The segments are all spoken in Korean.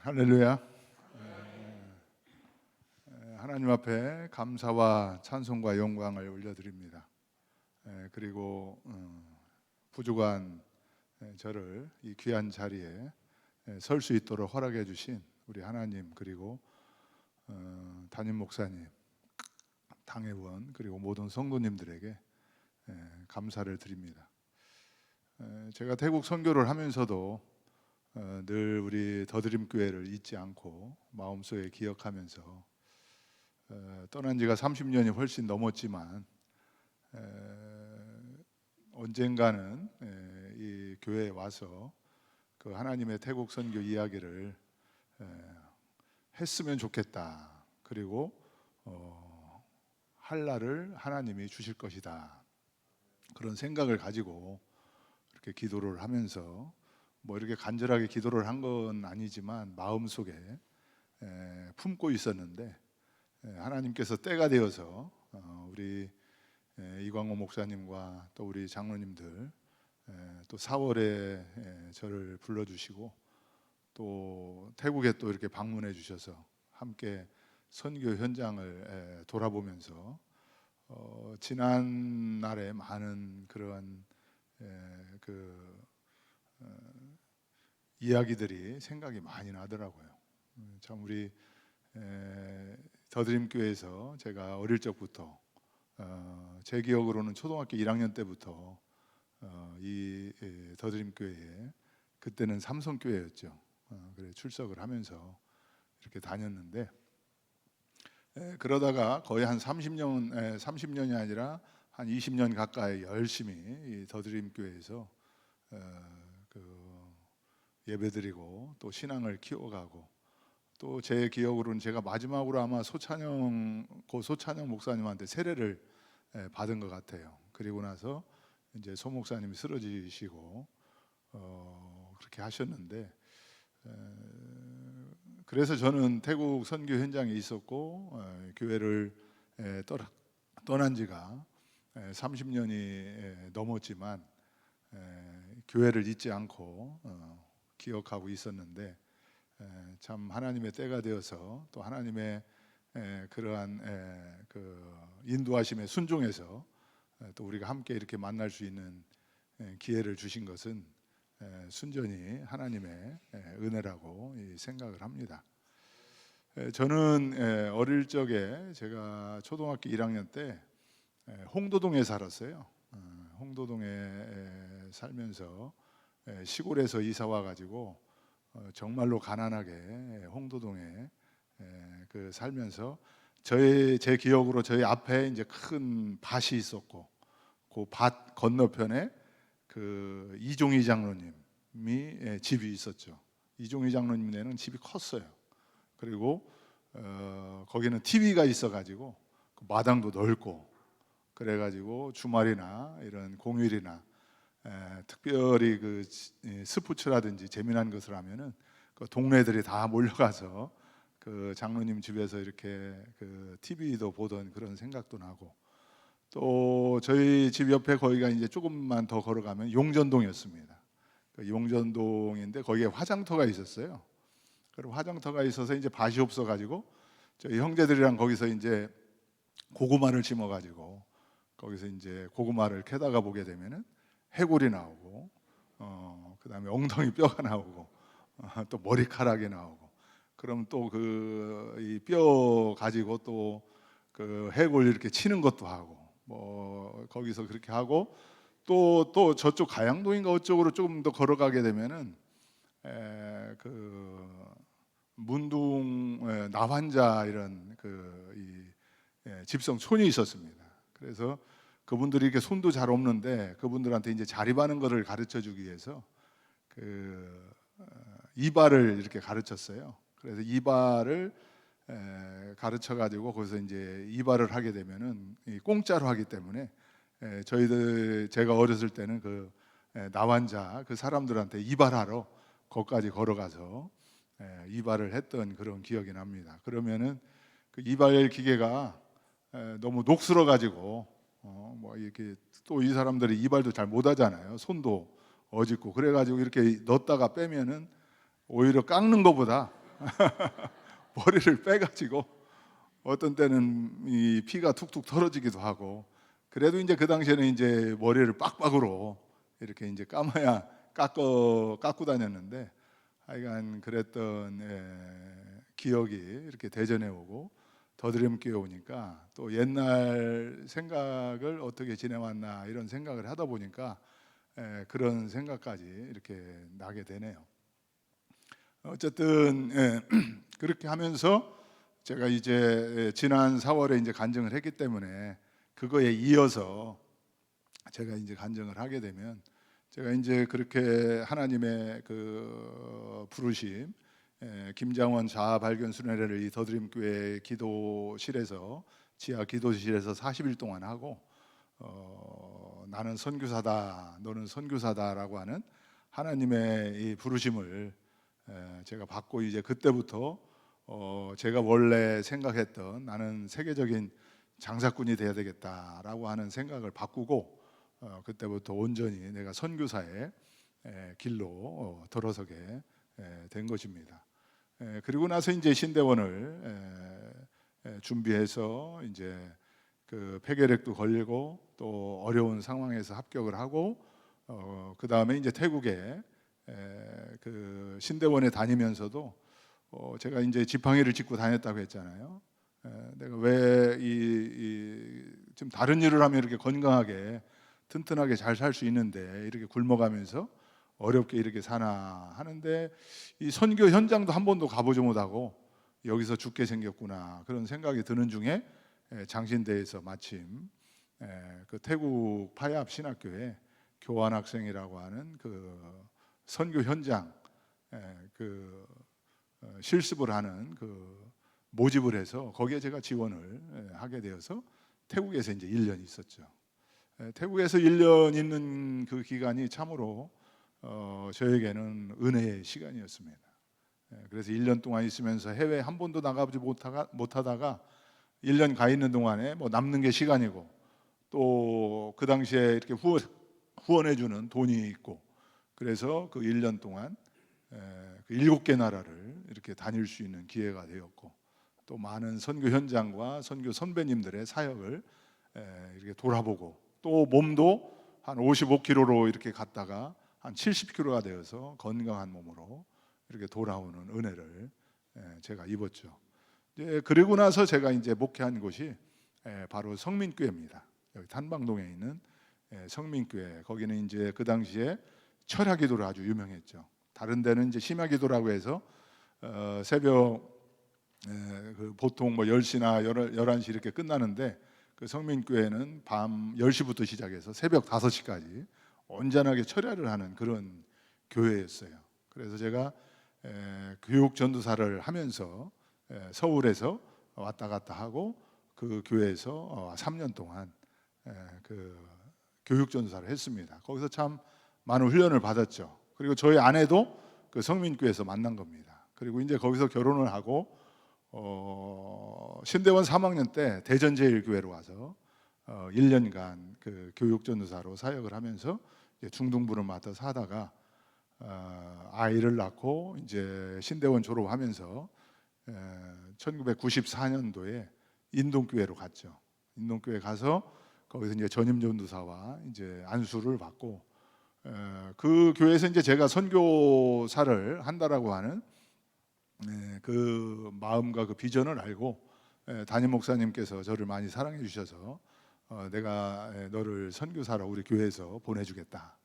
할렐루야. 하나님 앞에 감사와 찬송과 영광을 올려드립니다. 그리고 부족한 저를 이 귀한 자리에 설 수 있도록 허락해 주신 우리 하나님, 그리고 담임 목사님, 당회원, 그리고 모든 성도님들에게 감사를 드립니다. 제가 태국 선교를 하면서도 늘 우리 더드림교회를 잊지 않고 마음속에 기억하면서 떠난 지가 30년이 훨씬 넘었지만 언젠가는 이 교회에 와서 그 하나님의 태국 선교 이야기를 했으면 좋겠다. 그리고 할 날을 하나님이 주실 것이다. 그런 생각을 가지고 이렇게 기도를 하면서 뭐 이렇게 간절하게 기도를 한 건 아니지만 마음속에 품고 있었는데, 하나님께서 때가 되어서 우리 이광호 목사님과 또 우리 장로님들 또 4월에 저를 불러주시고 또 태국에 또 이렇게 방문해 주셔서 함께 선교 현장을 돌아보면서 지난 날에 많은 그러한 이야기들이 생각이 많이 나더라고요. 참 우리 더드림교회에서 제가 어릴 적부터 제 기억으로는 초등학교 1학년 때부터 이 더드림교회에, 그때는 삼성교회였죠. 그래 출석을 하면서 이렇게 다녔는데, 그러다가 거의 한 30년이 아니라 한 20년 가까이 열심히 이 더드림교회에서 예배드리고 또 신앙을 키워가고, 또 제 기억으로는 제가 마지막으로 아마 소찬영 목사님한테 세례를 받은 것 같아요. 그리고 나서 이제 소 목사님이 쓰러지시고 그렇게 하셨는데, 그래서 저는 태국 선교 현장에 있었고 교회를 떠난 지가 30년이 넘었지만 교회를 잊지 않고 기억하고 있었는데, 참 하나님의 때가 되어서 또 하나님의 그러한 인도하심에 순종해서 또 우리가 함께 이렇게 만날 수 있는 기회를 주신 것은 순전히 하나님의 은혜라고 생각을 합니다. 저는 어릴 적에 제가 초등학교 1학년 때 홍도동에 살았어요. 홍도동에 살면서 시골에서 이사 와가지고 정말로 가난하게 홍도동에 살면서 제 기억으로 저희 앞에 이제 큰 밭이 있었고, 그 밭 건너편에 그 이종희 장로님이 집이 있었죠. 이종희 장로님네는 집이 컸어요. 그리고 거기는 TV가 있어가지고 그 마당도 넓고, 그래가지고 주말이나 이런 공휴일이나 특별히 그 스포츠라든지 재미난 것을 하면은 그 동네들이 다 몰려가서 그 장로님 집에서 이렇게 그 TV도 보던 그런 생각도 나고, 또 저희 집 옆에 거기가 이제 조금만 더 걸어가면 용전동이었습니다. 그 용전동인데 거기에 화장터가 있었어요. 그리고 화장터가 있어서 이제 밭이 없어가지고 저희 형제들이랑 거기서 이제 고구마를 심어가지고 거기서 이제 고구마를 캐다가 보게 되면은 해골이 나오고, 그다음에 엉덩이 뼈가 나오고, 또 머리카락이 나오고, 그럼 또 그 이 뼈 가지고 또 그 해골 이렇게 치는 것도 하고, 뭐 거기서 그렇게 하고, 또 저쪽 가양동인가 어쪽으로 조금 더 걸어가게 되면은 그 문둥 나환자 이런 집성촌이 있었습니다. 그래서 그분들이 이렇게 손도 잘 없는데 그분들한테 이제 자립하는 것을 가르쳐 주기 위해서 이발을 이렇게 가르쳤어요. 그래서 이발을 가르쳐 가지고 거기서 이제 이발을 하게 되면은 공짜로 하기 때문에 제가 어렸을 때는 그 나환자 그 사람들한테 이발하러 거기까지 걸어가서 이발을 했던 그런 기억이 납니다. 그러면은 그 이발 기계가 너무 녹슬어 가지고 뭐 이렇게 또 이 사람들이 이발도 잘 못하잖아요. 손도 어짓고, 그래가지고 이렇게 넣었다가 빼면은 오히려 깎는 것보다 머리를 빼가지고 어떤 때는 이 피가 툭툭 털어지기도 하고, 그래도 이제 그 당시에는 이제 머리를 빡빡으로 이렇게 이제 감아야 깎고 다녔는데, 하여간 그랬던 기억이 이렇게 대전에 오고 더드림교회 오니까 또 옛날 생각을 어떻게 지내왔나 이런 생각을 하다 보니까 그런 생각까지 이렇게 나게 되네요. 어쨌든 그렇게 하면서 제가 이제 지난 4월에 이제 간증을 했기 때문에 그거에 이어서 제가 이제 간증을 하게 되면, 제가 이제 그렇게 하나님의 그 부르심, 김장원 자아 발견 순회를 이 더드림교회 기도실에서, 지하 기도실에서 40일 동안 하고, 나는 선교사다, 너는 선교사다라고 하는 하나님의 이 부르심을 제가 받고, 이제 그때부터 제가 원래 생각했던 나는 세계적인 장사꾼이 돼야 되겠다라고 하는 생각을 바꾸고, 그때부터 온전히 내가 선교사의 길로 들어서게 된 것입니다. 그리고 나서 이제 신대원을 준비해서 이제 그 폐결핵도 걸리고 또 어려운 상황에서 합격을 하고, 그 다음에 이제 태국에 그 신대원에 다니면서도 제가 이제 지팡이를 짚고 다녔다고 했잖아요. 내가 왜 좀 다른 일을 하면 이렇게 건강하게 튼튼하게 잘 살 수 있는데 이렇게 굶어가면서 어렵게 이렇게 사나 하는데, 이 선교 현장도 한 번도 가보지 못하고 여기서 죽게 생겼구나 그런 생각이 드는 중에, 장신대에서 마침 그 태국 파야압 신학교에 교환학생이라고 하는 그 선교 현장 그 실습을 하는 그 모집을 해서 거기에 제가 지원을 하게 되어서 태국에서 이제 1년 있었죠. 태국에서 1년 있는 그 기간이 참으로 저에게는 은혜의 시간이었습니다. 그래서 1년 동안 있으면서 해외 한 번도 나가보지 못하다가 1년 가 있는 동안에 뭐 남는 게 시간이고, 또 그 당시에 이렇게 후원해주는 돈이 있고, 그래서 그 1년 동안 그 7개 나라를 이렇게 다닐 수 있는 기회가 되었고, 또 많은 선교 현장과 선교 선배님들의 사역을 이렇게 돌아보고, 또 몸도 한 55kg로 이렇게 갔다가 한 70kg가 되어서 건강한 몸으로 이렇게 돌아오는 은혜를 제가 입었죠. 그리고 나서 제가 이제 목회한 곳이 바로 성민교회입니다. 여기 탄방동에 있는 성민교회. 거기는 이제 그 당시에 철야기도로 아주 유명했죠. 다른 데는 이제 심야기도라고 해서 새벽 그 보통 뭐 10시나 11시 이렇게 끝나는데, 그 성민교회는 밤 10시부터 시작해서 새벽 5시까지 온전하게 철야를 하는 그런 교회였어요. 그래서 제가 교육 전도사를 하면서 서울에서 왔다 갔다 하고, 그 교회에서 3년 동안 그 교육 전도사를 했습니다. 거기서 참 많은 훈련을 받았죠. 그리고 저희 아내도 그 성민교회에서 만난 겁니다. 그리고 이제 거기서 결혼을 하고 신대원 3학년 때 대전제일교회로 와서 1년간 그 교육 전도사로 사역을 하면서 중등부를 맡아서 하다가 아이를 낳고 이제 신대원 졸업하면서 1994년도에 인동교회로 갔죠. 인동교회 가서 거기서 이제 전임 전도사와 이제 안수를 받고, 그 교회에서 이제 제가 선교사를 한다라고 하는 그 마음과 그 비전을 알고, 담임 목사님께서 저를 많이 사랑해 주셔서 내가 너를 선교사로 우리 교회에서 보내주겠다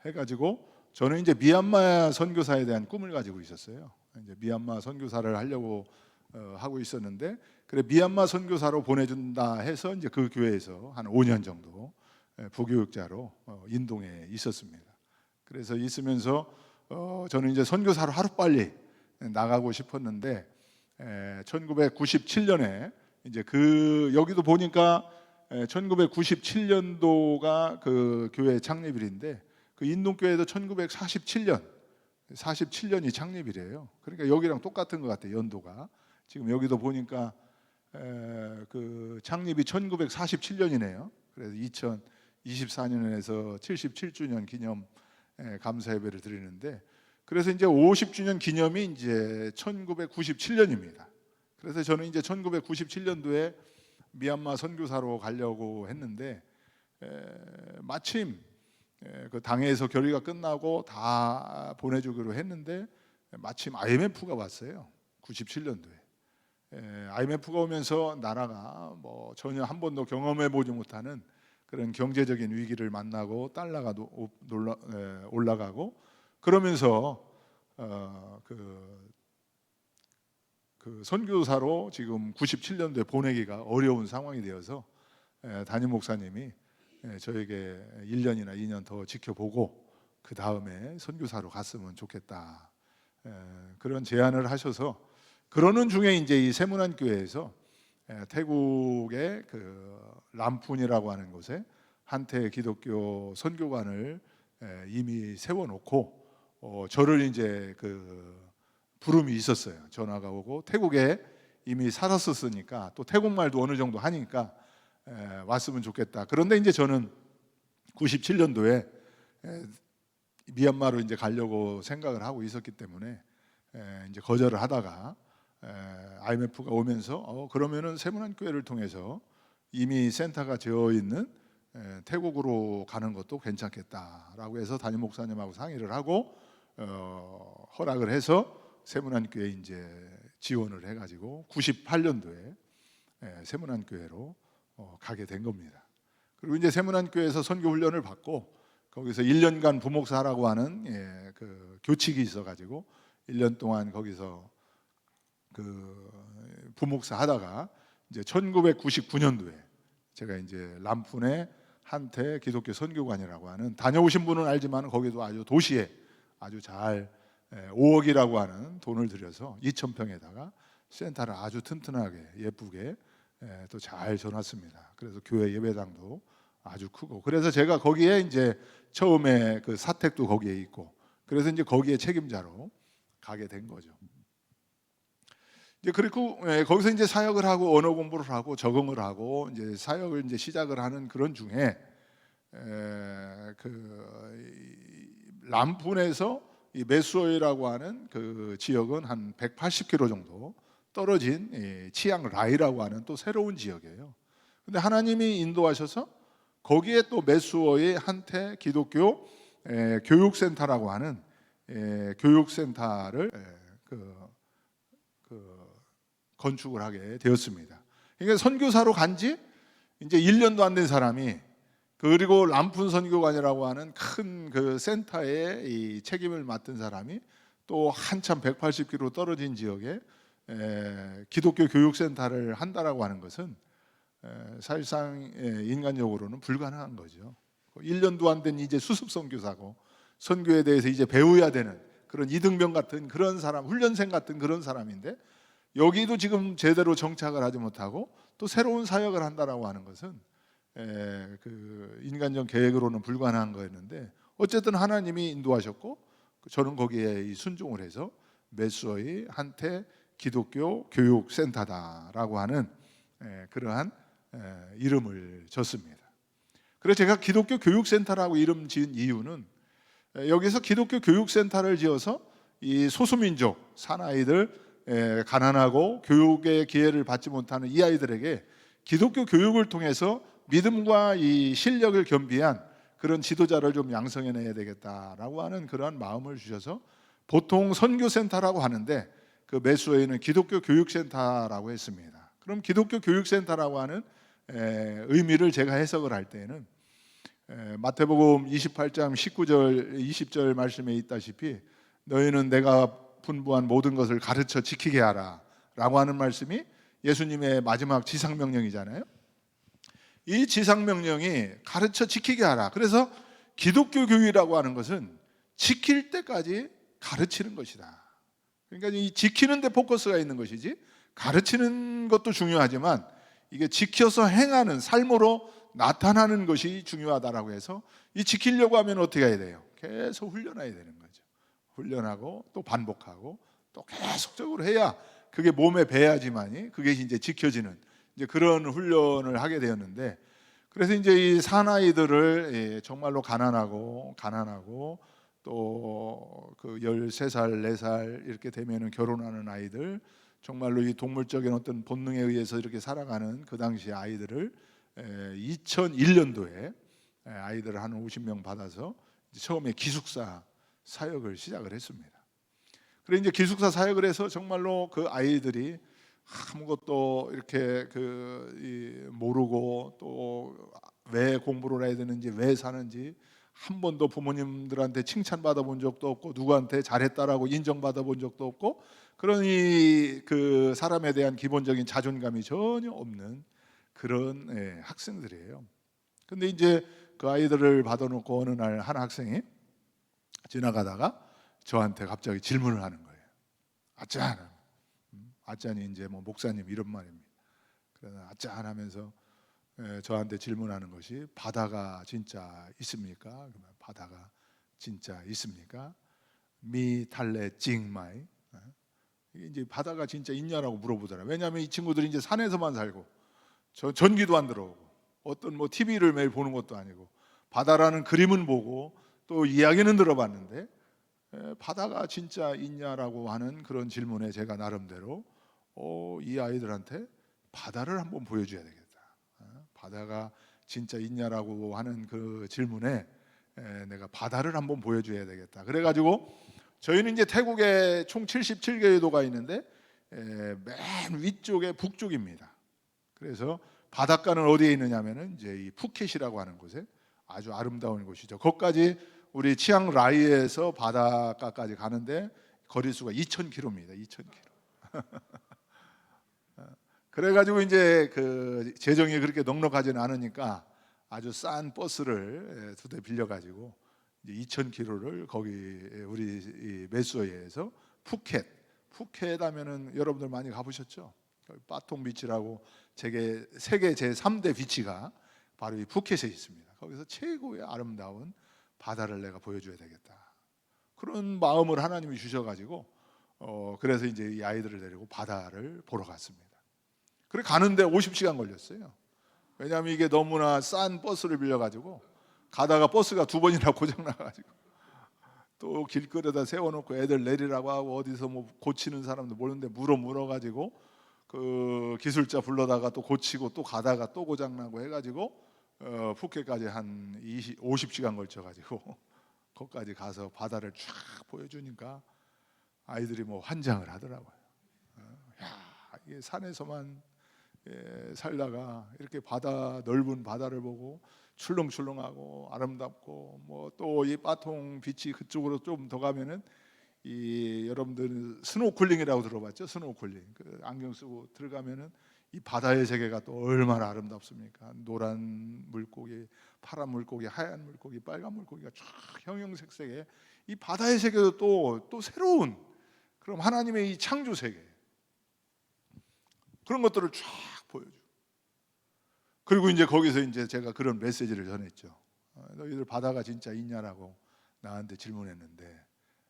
해가지고, 저는 이제 미얀마 선교사에 대한 꿈을 가지고 있었어요. 이제 미얀마 선교사를 하려고 하고 있었는데, 그래 미얀마 선교사로 보내준다 해서 이제 그 교회에서 한 5년 정도 부교육자로 인동에 있었습니다. 그래서 있으면서 저는 이제 선교사로 하루빨리 나가고 싶었는데, 1997년에 이제 그 여기도 보니까 1997년도가 그 교회 창립일인데, 그 인동교회도 1947년이 창립이래요. 그러니까 여기랑 똑같은 것 같아요, 연도가. 지금 여기도 보니까 그 창립이 1947년이네요. 그래서 2024년에서 77주년 기념 감사 예배를 드리는데, 그래서 이제 50주년 기념이 이제 1997년입니다. 그래서 저는 이제 1997년도에 미얀마 선교사로 가려고 했는데 마침 그 당에서 결의가 끝나고 다 보내주기로 했는데 마침 IMF가 왔어요. 97년도에. IMF가 오면서 나라가 뭐 전혀 한 번도 경험해 보지 못하는 그런 경제적인 위기를 만나고 달러가 올라가고 그러면서 그 선교사로 지금 97년도에 보내기가 어려운 상황이 되어서 담임 목사님이 저에게 1년이나 2년 더 지켜보고 그 다음에 선교사로 갔으면 좋겠다 그런 제안을 하셔서 그러는 중에 이제 이 세문안 교회에서 태국의 그 람푼이라고 하는 곳에 한테 기독교 선교관을 이미 세워놓고 저를 이제 그 부름이 있었어요. 전화가 오고 태국에 이미 살았었으니까 또 태국말도 어느 정도 하니까 왔으면 좋겠다. 그런데 이제 저는 97년도에 미얀마로 이제 가려고 생각을 하고 있었기 때문에 이제 거절을 하다가 IMF가 오면서 그러면은 세문안 교회를 통해서 이미 센터가 되어 있는 태국으로 가는 것도 괜찮겠다라고 해서 담임 목사님하고 상의를 하고 허락을 해서 세문안 교회 이제 지원을 해가지고 98년도에 세문안 교회로 가게 된 겁니다. 그리고 이제 세문안 교회에서 선교 훈련을 받고 거기서 1년간 부목사라고 하는 그 교칙이 있어가지고 1년 동안 거기서 그 부목사 하다가 이제 1999년도에 제가 이제 람푼의 한테 기독교 선교관이라고 하는 다녀오신 분은 알지만 거기도 아주 도시에 아주 잘 5억이라고 하는 돈을 들여서 2,000평에다가 센터를 아주 튼튼하게 예쁘게 또 잘 전놨습니다. 그래서 교회 예배당도 아주 크고 그래서 제가 거기에 이제 처음에 그 사택도 거기에 있고 그래서 이제 거기에 책임자로 가게 된 거죠. 이제 그리고 거기서 이제 사역을 하고 언어 공부를 하고 적응을 하고 이제 사역을 이제 시작을 하는 그런 중에 그 람푼에서 이 메수어이라고 하는 그 지역은 한 180km 정도 떨어진 치앙 라이라고 하는 또 새로운 지역이에요. 근데 하나님이 인도하셔서 거기에 또 메수어의 한테 기독교 교육센터라고 하는 교육센터를 건축을 하게 되었습니다. 그러니까 선교사로 간지 이제 1년도 안 된 사람이 그리고 람푼 선교관이라고 하는 큰 그 센터에 이 책임을 맡은 사람이 또 한참 180km 떨어진 지역에 기독교 교육센터를 한다라고 하는 것은 사실상 인간적으로는 불가능한 거죠. 1년도 안 된 이제 수습 선교사고 선교에 대해서 이제 배워야 되는 그런 이등병 같은 그런 사람, 훈련생 같은 그런 사람인데 여기도 지금 제대로 정착을 하지 못하고 또 새로운 사역을 한다라고 하는 것은 그 인간적 계획으로는 불가능한 거였는데 어쨌든 하나님이 인도하셨고 저는 거기에 순종을 해서 메수어의 한테 기독교 교육센터다라고 하는 그러한 이름을 줬습니다. 그래서 제가 기독교 교육센터라고 이름 지은 이유는 여기서 기독교 교육센터를 지어서 이 소수민족 사나이들 가난하고 교육의 기회를 받지 못하는 이 아이들에게 기독교 교육을 통해서 믿음과 이 실력을 겸비한 그런 지도자를 좀 양성해내야 되겠다라고 하는 그러한 마음을 주셔서 보통 선교센터라고 하는데 그 메수어에는 기독교 교육센터라고 했습니다. 그럼 기독교 교육센터라고 하는 의미를 제가 해석을 할 때에는 마태복음 28장 19절 20절 말씀에 있다시피 너희는 내가 분부한 모든 것을 가르쳐 지키게 하라 라고 하는 말씀이 예수님의 마지막 지상명령이잖아요. 이 지상명령이 가르쳐 지키게 하라. 그래서 기독교 교육이라고 하는 것은 지킬 때까지 가르치는 것이다. 그러니까 이 지키는 데 포커스가 있는 것이지 가르치는 것도 중요하지만 이게 지켜서 행하는 삶으로 나타나는 것이 중요하다라고 해서 이 지키려고 하면 어떻게 해야 돼요? 계속 훈련해야 되는 거죠. 훈련하고 또 반복하고 또 계속적으로 해야 그게 몸에 배야지만이 그게 이제 지켜지는 이제 그런 훈련을 하게 되었는데 그래서 이제 이 사나이들을 정말로 가난하고 또 그 13살, 4살 이렇게 되면은 결혼하는 아이들, 정말로 이 동물적인 어떤 본능에 의해서 이렇게 살아가는 그 당시 아이들을 2001년도에 아이들을 한 50명 받아서 처음에 기숙사 사역을 시작을 했습니다. 그래 이제 기숙사 사역을 해서 정말로 그 아이들이 아무것도 이렇게 모르고 또 왜 공부를 해야 되는지, 왜 사는지 한 번도 부모님들한테 칭찬받아 본 적도 없고 누구한테 잘했다라고 인정받아 본 적도 없고, 그러니 그 사람에 대한 기본적인 자존감이 전혀 없는 그런 학생들이에요. 근데 이제 그 아이들을 받아놓고 어느 날 한 학생이 지나가다가 저한테 갑자기 질문을 하는 거예요. 아짠, 아짠이 이제 뭐 목사님 이런 말입니다. 그래서 아짠 하면서 저한테 질문하는 것이, 바다가 진짜 있습니까? 그러면 바다가 진짜 있습니까? 미 탈레 찡마이. 이게 이제 바다가 진짜 있냐라고 물어보더라. 왜냐하면 이 친구들이 이제 산에서만 살고 전기도 안 들어오고 어떤 뭐 TV를 매일 보는 것도 아니고 바다라는 그림은 보고 또 이야기는 들어봤는데 바다가 진짜 있냐라고 하는 그런 질문에 제가 나름대로 이 아이들한테 바다를 한번 보여줘야 되겠다. 바다가 진짜 있냐라고 하는 그 질문에 내가 바다를 한번 보여줘야 되겠다. 그래가지고 저희는 이제 태국에 총 77개도가 있는데 맨 위쪽에 북쪽입니다. 그래서 바닷가는 어디에 있느냐면은 이제 이 푸켓이라고 하는 곳에 아주 아름다운 곳이죠. 거기까지 우리 치앙라이에서 바닷가까지 가는데 거리수가 2,000km입니다. 2,000km. 그래가지고 이제 그 재정이 그렇게 넉넉하지는 않으니까 아주 싼 버스를 2대 빌려가지고 2,000km를 거기 우리 메소에에서 푸켓 하면은 여러분들 많이 가보셨죠? 빠통 비치라고 세계 제3대 비치가 바로 이 푸켓에 있습니다. 거기서 최고의 아름다운 바다를 내가 보여줘야 되겠다. 그런 마음을 하나님이 주셔가지고 그래서 이제 이 아이들을 데리고 바다를 보러 갔습니다. 그래 가는데 50시간 걸렸어요. 왜냐하면 이게 너무나 싼 버스를 빌려가지고 가다가 버스가 2번이나 고장 나가지고 또 길거리에다 세워놓고 애들 내리라고 하고 어디서 뭐 고치는 사람도 모르는데 물어가지고 그 기술자 불러다가 또 고치고 또 가다가 또 고장 나고 해가지고 푸켓까지 한 50시간 걸쳐가지고 거기까지 가서 바다를 쫙 보여주니까 아이들이 뭐 환장을 하더라고요. 야, 이게 산에서만 살다가 이렇게 넓은 바다를 보고 출렁출렁하고 아름답고 뭐 또 이 빠통 비치 그쪽으로 좀 더 가면은 이 여러분들 스노클링이라고 들어봤죠? 스노클링. 그 안경 쓰고 들어가면은 이 바다의 세계가 또 얼마나 아름답습니까? 노란 물고기, 파란 물고기, 하얀 물고기, 빨간 물고기가 쫙 형형색색의 이 바다의 세계도 또 새로운 그럼 하나님의 이 창조 세계 그런 것들을 쫙 보여줘. 그리고 이제 거기서 이제 제가 그런 메시지를 전했죠. 너희들 바다가 진짜 있냐라고 나한테 질문했는데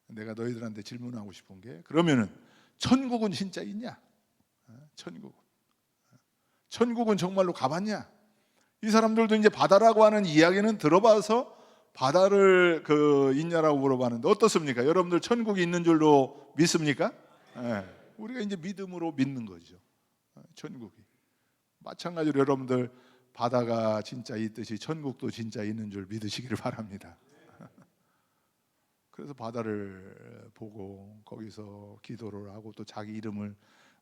내가 너희들한테 질문하고 싶은 게 그러면은 천국은 진짜 있냐? 천국은 정말로 가봤냐? 이 사람들도 이제 바다라고 하는 이야기는 들어봐서 바다를 있냐라고 물어봤는데 어떻습니까? 여러분들 천국이 있는 줄로 믿습니까? 우리가 이제 믿음으로 믿는 거죠. 천국이 마찬가지로 여러분들 바다가 진짜 있듯이 천국도 진짜 있는 줄 믿으시기를 바랍니다. 그래서 바다를 보고 거기서 기도를 하고 또 자기 이름을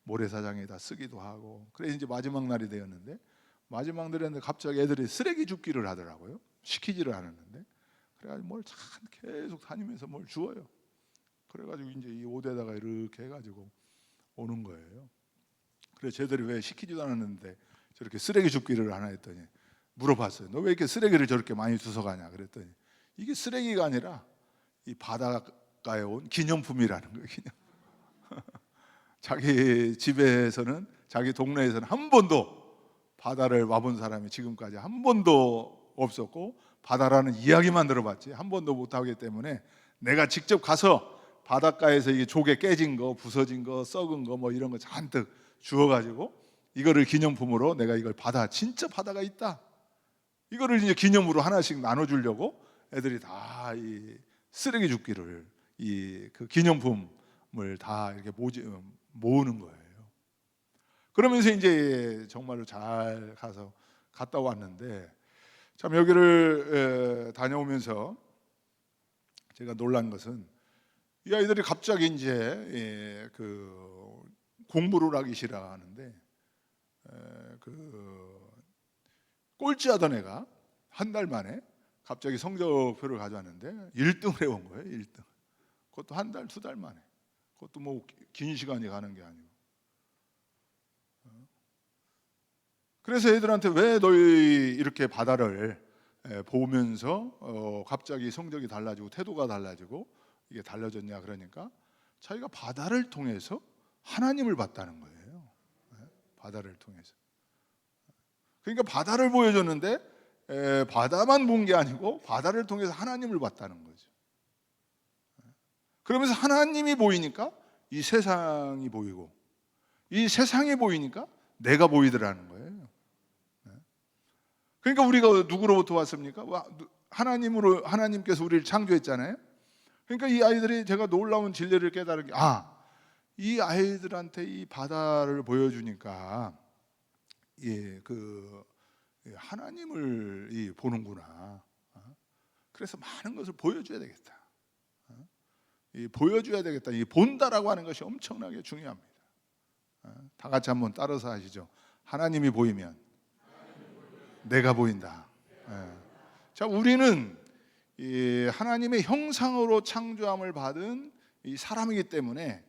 모래사장에다 쓰기도 하고 그래서 이제 마지막 날이 되었는데 마지막 날인데 갑자기 애들이 쓰레기 줍기를 하더라고요. 시키지를 않았는데 그래가지고 뭘 참 계속 다니면서 뭘 주워요. 그래가지고 이제 이 옷에다가 이렇게 해가지고 오는 거예요. 그래서 쟤들이 왜 시키지도 않았는데 저렇게 쓰레기 줍기를 하나 했더니 물어봤어요. 너 왜 이렇게 쓰레기를 저렇게 많이 주워 가냐 그랬더니 이게 쓰레기가 아니라 이 바닷가에 온 기념품이라는 거예요. 자기 집에서는 자기 동네에서는 한 번도 바다를 와본 사람이 지금까지 한 번도 없었고 바다라는 이야기만 들어봤지 한 번도 못 하기 때문에 내가 직접 가서 바닷가에서 이게 조개 깨진 거, 부서진 거, 썩은 거 뭐 이런 거 잔뜩 주워가지고 이거를 기념품으로 내가 이걸 진짜 바다가 있다. 이거를 이제 기념으로 하나씩 나눠주려고 애들이 다 이 쓰레기 줍기를 그 기념품을 다 이렇게 모으는 거예요. 그러면서 이제 정말로 잘 갔다 왔는데, 참 여기를 다녀오면서 제가 놀란 것은 이 아이들이 갑자기 이제 그 공부를 하기 시작하는데, 그 꼴찌하던 애가 한 달 만에 갑자기 성적표를 가져왔는데 1등을 해온 거예요. 1등. 그것도 한 달, 두 달 만에. 그것도 뭐 긴 시간이 가는 게 아니고. 그래서 애들한테 왜 너희 이렇게 바다를 보면서 갑자기 성적이 달라지고 태도가 달라지고 이게 달라졌냐, 그러니까 자기가 바다를 통해서 하나님을 봤다는 거예요. 바다를 통해서. 그러니까 바다를 보여줬는데 바다만 본 게 아니고 바다를 통해서 하나님을 봤다는 거죠. 그러면서 하나님이 보이니까 이 세상이 보이고, 이 세상이 보이니까 내가 보이더라는 거예요. 그러니까 우리가 누구로부터 왔습니까? 하나님께서 우리를 창조했잖아요. 그러니까 이 아이들이, 제가 놀라운 진리를 깨달은 게, 이 아이들한테 이 바다를 보여주니까 하나님을 보는구나. 그래서 많은 것을 보여줘야 되겠다. 보여줘야 되겠다. 이 본다라고 하는 것이 엄청나게 중요합니다. 다 같이 한번 따라서 하시죠. 하나님이 보이면 내가 보인다. 자, 우리는 이 하나님의 형상으로 창조함을 받은 이 사람이기 때문에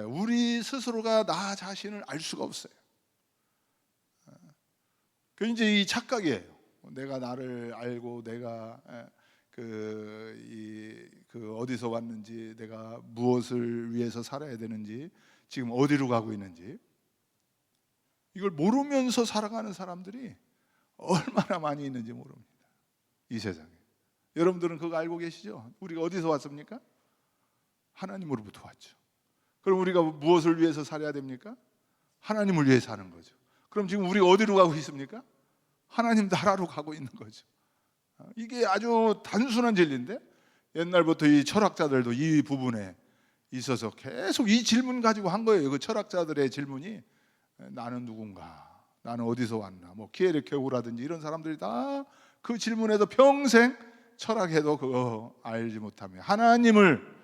우리 스스로가 나 자신을 알 수가 없어요. 그 이제 이 착각이에요. 내가 나를 알고, 내가 어디서 왔는지, 내가 무엇을 위해서 살아야 되는지, 지금 어디로 가고 있는지, 이걸 모르면서 살아가는 사람들이 얼마나 많이 있는지 모릅니다. 이 세상에. 여러분들은 그거 알고 계시죠? 우리가 어디서 왔습니까? 하나님으로부터 왔죠. 그럼 우리가 무엇을 위해서 살아야 됩니까? 하나님을 위해 사는 거죠. 그럼 지금 우리가 어디로 가고 있습니까? 하나님 나라로 가고 있는 거죠. 이게 아주 단순한 진리인데, 옛날부터 이 철학자들도 이 부분에 있어서 계속 이 질문 가지고 한 거예요. 그 철학자들의 질문이, 나는 누군가, 나는 어디서 왔나, 뭐 키에르케고라든지 이런 사람들이 다 그 질문에도 평생 철학해도 그거 알지 못하면, 하나님을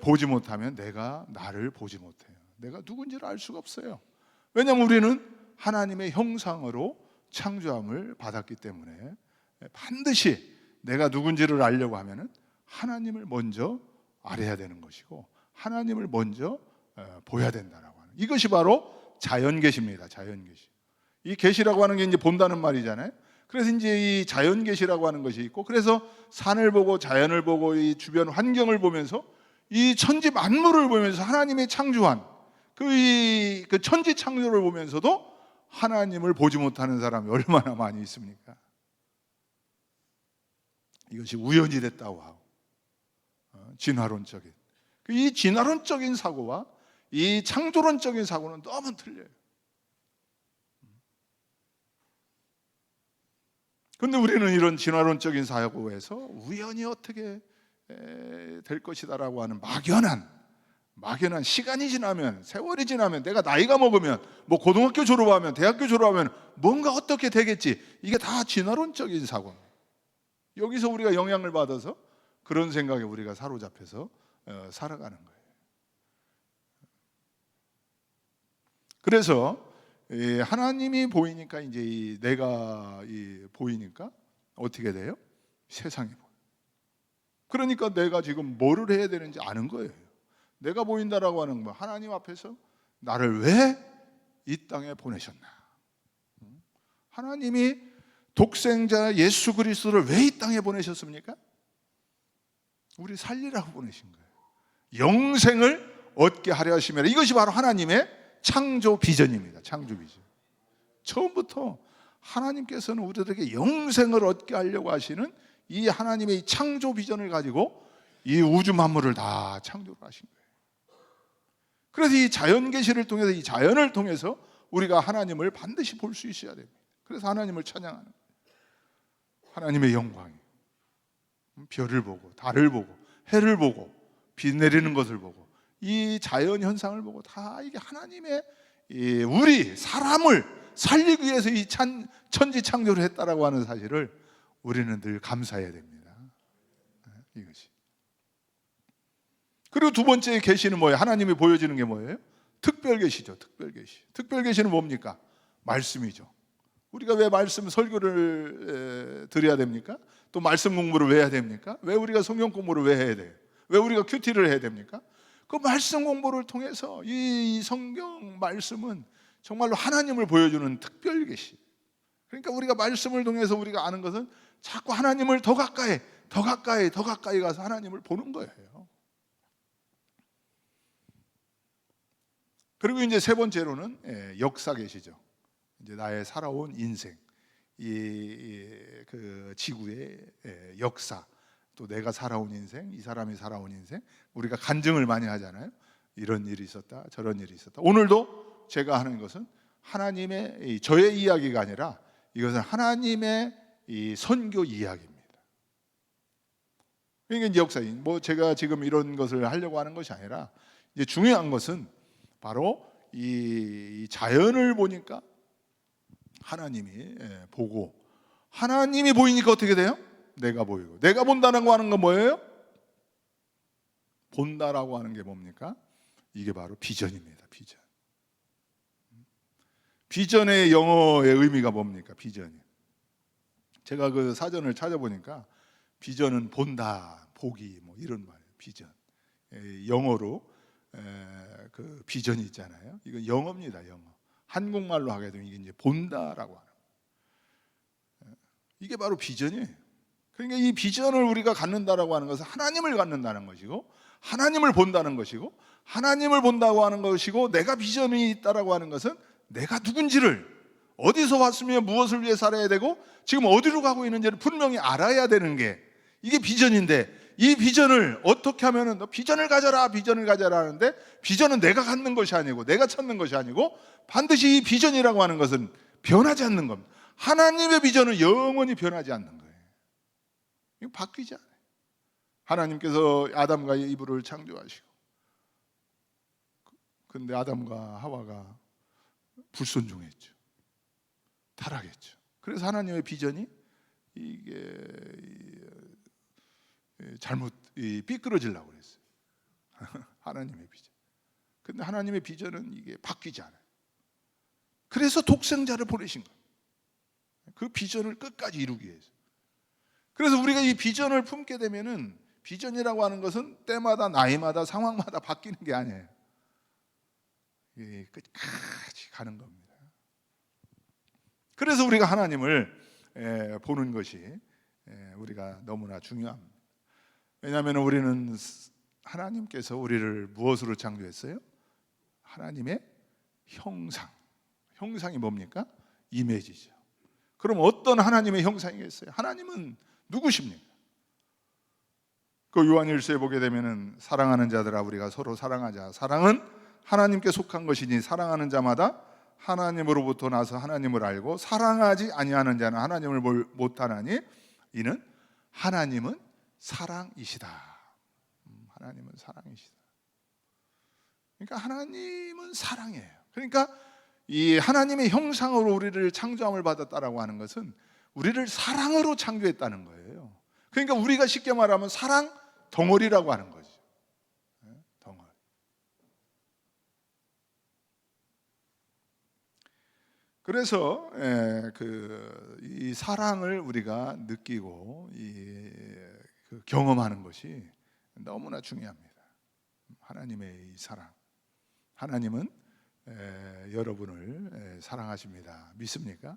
보지 못하면 내가 나를 보지 못해요. 내가 누군지를 알 수가 없어요. 왜냐하면 우리는 하나님의 형상으로 창조함을 받았기 때문에 반드시 내가 누군지를 알려고 하면은 하나님을 먼저 알아야 되는 것이고, 하나님을 먼저 보여야 된다라고 하는, 이것이 바로 자연계시입니다. 자연계시. 이 계시라고 하는 게 이제 본다는 말이잖아요. 그래서 이제 이 자연계시라고 하는 것이 있고, 그래서 산을 보고 자연을 보고 이 주변 환경을 보면서 이 천지 만물을 보면서 하나님의 창조한 그 천지 창조를 보면서도 하나님을 보지 못하는 사람이 얼마나 많이 있습니까? 이것이 우연이 됐다고 하고, 진화론적인, 이 진화론적인 사고와 이 창조론적인 사고는 너무 틀려요. 그런데 우리는 이런 진화론적인 사고에서 우연히 어떻게 될 것이다라고 하는 막연한 시간이 지나면, 세월이 지나면, 내가 나이가 먹으면, 뭐 고등학교 졸업하면, 대학교 졸업하면 뭔가 어떻게 되겠지, 이게 다 진화론적인 사고. 여기서 우리가 영향을 받아서 그런 생각에 우리가 사로잡혀서 살아가는 거예요. 그래서 하나님이 보이니까, 이제 내가 보이니까 어떻게 돼요? 세상이 보여요. 그러니까 내가 지금 뭐를 해야 되는지 아는 거예요. 내가 보인다라고 하는 거, 하나님 앞에서 나를 왜 이 땅에 보내셨나? 하나님이 독생자 예수 그리스도를 왜 이 땅에 보내셨습니까? 우리 살리라고 보내신 거예요. 영생을 얻게 하려 하시면, 이것이 바로 하나님의 창조 비전입니다. 창조 비전. 처음부터 하나님께서는 우리들에게 영생을 얻게 하려고 하시는 이 하나님의 창조 비전을 가지고 이 우주 만물을 다 창조를 하신 거예요. 그래서 이 자연 계시를 통해서, 이 자연을 통해서 우리가 하나님을 반드시 볼 수 있어야 됩니다. 그래서 하나님을 찬양하는 거예요. 하나님의 영광이. 별을 보고 달을 보고 해를 보고 비 내리는 것을 보고 이 자연 현상을 보고 다 이게 하나님의 우리 사람을 살리기 위해서 이 천지 창조를 했다라고 하는 사실을 우리는 늘 감사해야 됩니다. 이것이. 그리고 두 번째 계시는 뭐예요? 하나님이 보여지는 게 뭐예요? 특별 계시죠. 특별 계시. 특별 계시는 뭡니까? 말씀이죠. 우리가 왜 말씀 설교를 드려야 됩니까? 또 말씀 공부를 왜 해야 됩니까? 왜 우리가 성경 공부를 왜 해야 돼요? 왜 우리가 큐티를 해야 됩니까? 그 말씀 공부를 통해서 이 성경 말씀은 정말로 하나님을 보여주는 특별 계시. 그러니까 우리가 말씀을 통해서 우리가 아는 것은 자꾸 하나님을 더 가까이 가서 하나님을 보는 거예요. 그리고 이제 세 번째로는 역사 계시죠. 이제 나의 살아온 인생, 그 지구의 역사, 또 내가 살아온 인생, 이 사람이 살아온 인생, 우리가 간증을 많이 하잖아요. 이런 일이 있었다, 저런 일이 있었다. 오늘도 제가 하는 것은 하나님의 저의 이야기가 아니라 이것은 하나님의 이 선교 이야기입니다. 그러니까 이제 역사인 뭐 제가 지금 이런 것을 하려고 하는 것이 아니라 이제 중요한 것은 바로 이 자연을 보니까 하나님이 보고 하나님이 보이니까 어떻게 돼요? 내가 보이고 내가 본다는 거 하는 건 뭐예요? 본다라고 하는 게 뭡니까? 이게 바로 비전입니다. 비전. 비전의 영어의 의미가 뭡니까? 비전이. 제가 그 사전을 찾아보니까 비전은 본다, 보기 뭐 이런 말이에요. 비전. 영어로 그 비전이 있잖아요. 이건 영어입니다. 영어. 한국말로 하게 되면 이게 이제 본다라고 하는 거예요. 이게 바로 비전이에요. 그러니까 이 비전을 우리가 갖는다라고 하는 것은 하나님을 갖는다는 것이고 하나님을 본다는 것이고 하나님을 본다고 하는 것이고 내가 비전이 있다라고 하는 것은 내가 누군지를 어디서 왔으며 무엇을 위해 살아야 되고 지금 어디로 가고 있는지를 분명히 알아야 되는 게 이게 비전인데 이 비전을 어떻게 하면은 너 비전을 가져라 하는데 비전은 내가 갖는 것이 아니고 내가 찾는 것이 아니고 반드시 이 비전이라고 하는 것은 변하지 않는 겁니다. 하나님의 비전은 영원히 변하지 않는 거예요. 이거 바뀌지 않아요. 하나님께서 아담과 이브를 창조하시고 근데 아담과 하와가 불순종했죠. 타락했죠. 그래서 하나님의 비전이 이게 잘못 삐뚤어지려고 그랬어요. 하나님의 비전. 근데 하나님의 비전은 이게 바뀌지 않아요. 그래서 독생자를 보내신 거예요. 그 비전을 끝까지 이루기 위해서. 그래서 우리가 이 비전을 품게 되면은 비전이라고 하는 것은 때마다 나이마다 상황마다 바뀌는 게 아니에요. 끝까지 가는 겁니다. 그래서 우리가 하나님을 보는 것이 우리가 너무나 중요합니다. 왜냐하면 우리는 하나님께서 우리를 무엇으로 창조했어요? 하나님의 형상. 형상이 뭡니까? 이미지죠. 그럼 어떤 하나님의 형상이겠어요? 하나님은 누구십니까? 그 요한일서에 보게 되면은 사랑하는 자들아 우리가 서로 사랑하자. 사랑은 하나님께 속한 것이니 사랑하는 자마다 하나님으로부터 나서 하나님을 알고 사랑하지 아니하는 자는 하나님을 못하나니 이는 하나님은 사랑이시다. 하나님은 사랑이시다. 그러니까 하나님은 사랑이에요. 그러니까 이 하나님의 형상으로 우리를 창조함을 받았다라고 하는 것은 우리를 사랑으로 창조했다는 거예요. 그러니까 우리가 쉽게 말하면 사랑 덩어리라고 하는 거죠. 덩어리. 그래서 이 사랑을 우리가 느끼고 경험하는 것이 너무나 중요합니다. 하나님의 이 사랑. 하나님은 여러분을 사랑하십니다. 믿습니까?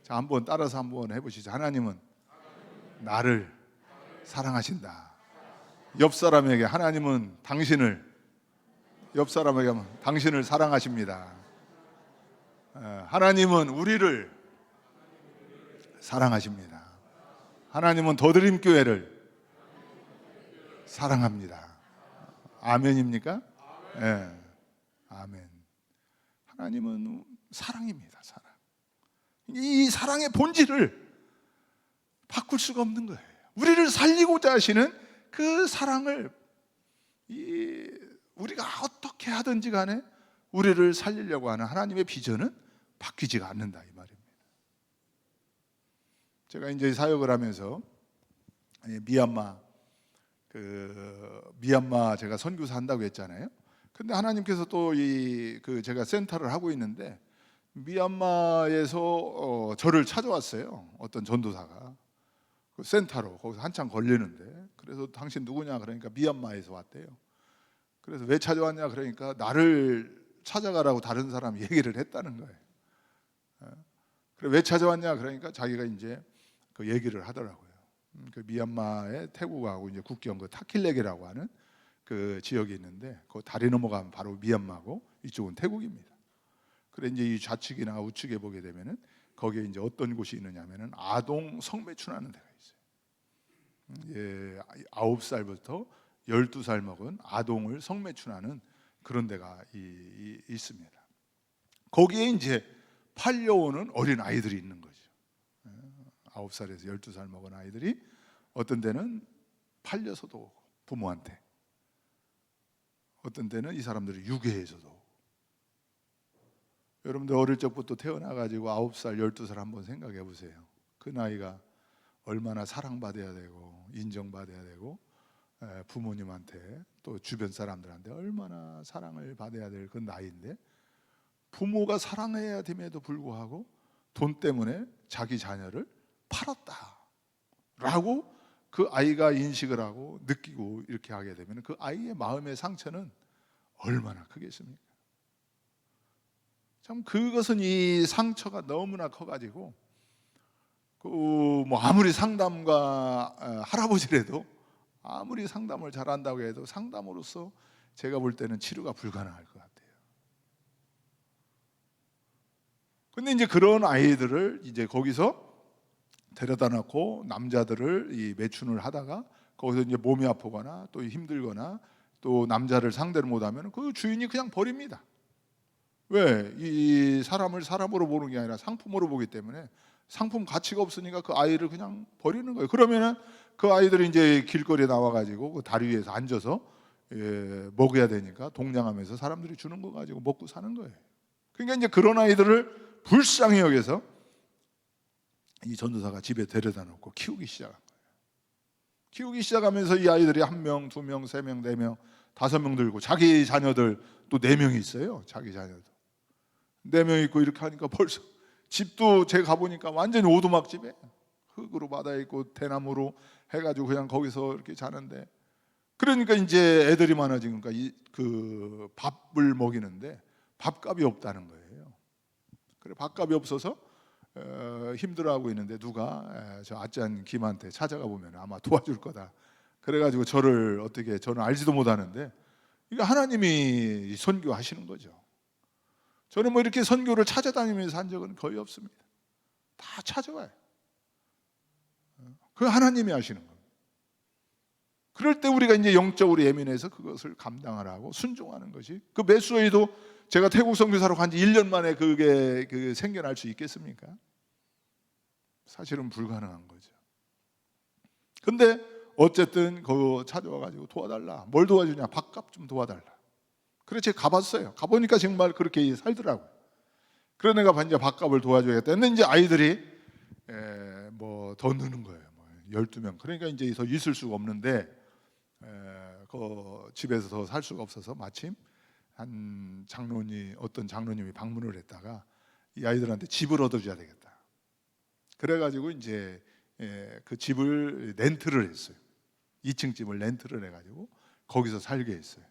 자, 한번 따라서 한번 해보시죠. 하나님은 나를 사랑하신다. 옆 사람에게 하나님은 당신을 옆 사람에게 하면 당신을 사랑하십니다. 하나님은 우리를 사랑하십니다. 하나님은 더드림교회를 사랑합니다. 아멘입니까? 네. 아멘. 하나님은 사랑입니다. 사랑. 이 사랑의 본질을 바꿀 수가 없는 거예요. 우리를 살리고자 하시는 그 사랑을 우리가 어떻게 하든지 간에 우리를 살리려고 하는 하나님의 비전은 바뀌지가 않는다 이 말입니다. 제가 이제 사역을 하면서 미얀마 제가 선교사 한다고 했잖아요. 근데 하나님께서 또 제가 센터를 하고 있는데 미얀마에서 저를 찾아왔어요. 어떤 전도사가 그 센터로 거기서 한참 걸리는데, 그래서 당신 누구냐 그러니까 미얀마에서 왔대요. 그래서 왜 찾아왔냐 그러니까 나를 찾아가라고 다른 사람이 얘기를 했다는 거예요. 그래 왜 찾아왔냐 그러니까 자기가 이제 그 얘기를 하더라고요. 그 미얀마의 태국하고 이제 국경 그 타킬렉이라고 하는 그 지역이 있는데 그 다리 넘어가면 바로 미얀마고 이쪽은 태국입니다. 그래 이제 이 좌측이나 우측에 보게 되면은 거기에 이제 어떤 곳이 있느냐면은 아동 성매춘하는 데가 있어요. 9살부터 12살 먹은 아동을 성매춘하는 그런 데가 있습니다. 거기에 이제 팔려오는 어린 아이들이 있는 거죠. 9살에서 12살 먹은 아이들이 어떤 데는 팔려서도 오고 부모한테, 어떤 때는 이 사람들이 유괴해서도 오고. 여러분들 어릴 적부터 태어나가지고 9살, 12살 한번 생각해 보세요. 그 나이가 얼마나 사랑받아야 되고 인정받아야 되고 부모님한테 또 주변 사람들한테 얼마나 사랑을 받아야 될 그 나이인데, 부모가 사랑해야 됨에도 불구하고 돈 때문에 자기 자녀를 팔았다라고 그 아이가 인식을 하고 느끼고 이렇게 하게 되면 그 아이의 마음의 상처는 얼마나 크겠습니까? 참 그것은 이 상처가 너무나 커가지고 뭐 아무리 상담가 할아버지라도 아무리 상담을 잘한다고 해도 상담으로서 제가 볼 때는 치료가 불가능할 것 같아요. 근데 이제 그런 아이들을 이제 거기서 데려다 놓고 남자들을 이 매춘을 하다가 거기서 이제 몸이 아프거나 또 힘들거나 또 남자를 상대를 못하면 그 주인이 그냥 버립니다. 왜? 이 사람을 사람으로 보는 게 아니라 상품으로 보기 때문에 상품 가치가 없으니까 그 아이를 그냥 버리는 거예요. 그러면은 그 아이들이 이제 길거리에 나와가지고 그 다리 위에서 앉아서 먹어야 되니까 동냥하면서 사람들이 주는 거 가지고 먹고 사는 거예요. 그러니까 이제 그런 아이들을 불쌍히 여겨서 이 전도사가 집에 데려다 놓고 키우기 시작한 거예요. 키우기 시작하면서 이 아이들이 1명, 2명, 3명, 4명, 5명 들고 자기 자녀들 또 4명이 있어요. 자기 자녀들 4명 있고 이렇게 하니까 벌써 집도 제가 가보니까 완전히 오두막집에 흙으로 받아있고 대나무로 해가지고 그냥 거기서 이렇게 자는데, 그러니까 이제 애들이 많아지니까 그 밥을 먹이는데 밥값이 없다는 거예요. 그래 밥값이 없어서 힘들어하고 있는데 누가 저 아짠 김한테 찾아가 보면 아마 도와줄 거다. 그래가지고 저는 알지도 못하는데 이거 하나님이 선교하시는 거죠. 저는 뭐 이렇게 선교를 찾아다니면서 한 적은 거의 없습니다. 다 찾아와요. 그 하나님이 하시는 겁니다. 그럴 때 우리가 이제 영적으로 예민해서 그것을 감당하라고 순종하는 것이, 그 메수에도 제가 태국 선교사로 간 지 1년 만에 그게 생겨날 수 있겠습니까? 사실은 불가능한 거죠. 근데 어쨌든 그거 찾아와가지고 도와달라. 뭘 도와주냐? 밥값 좀 도와달라. 그래 제가 가봤어요. 가보니까 정말 그렇게 살더라고요. 그래 내가 이제 밥값을 도와줘야겠다 했는데 이제 아이들이 뭐 더 느는 거예요. 12명. 그러니까 이제 더 있을 수가 없는데 그 집에서 더 살 수가 없어서 마침 어떤 장로님이 방문을 했다가 이 아이들한테 집을 얻어줘야 되겠다. 그래가지고 이제 그 집을 렌트를 했어요. 2층 집을 렌트를 해가지고 거기서 살게 했어요.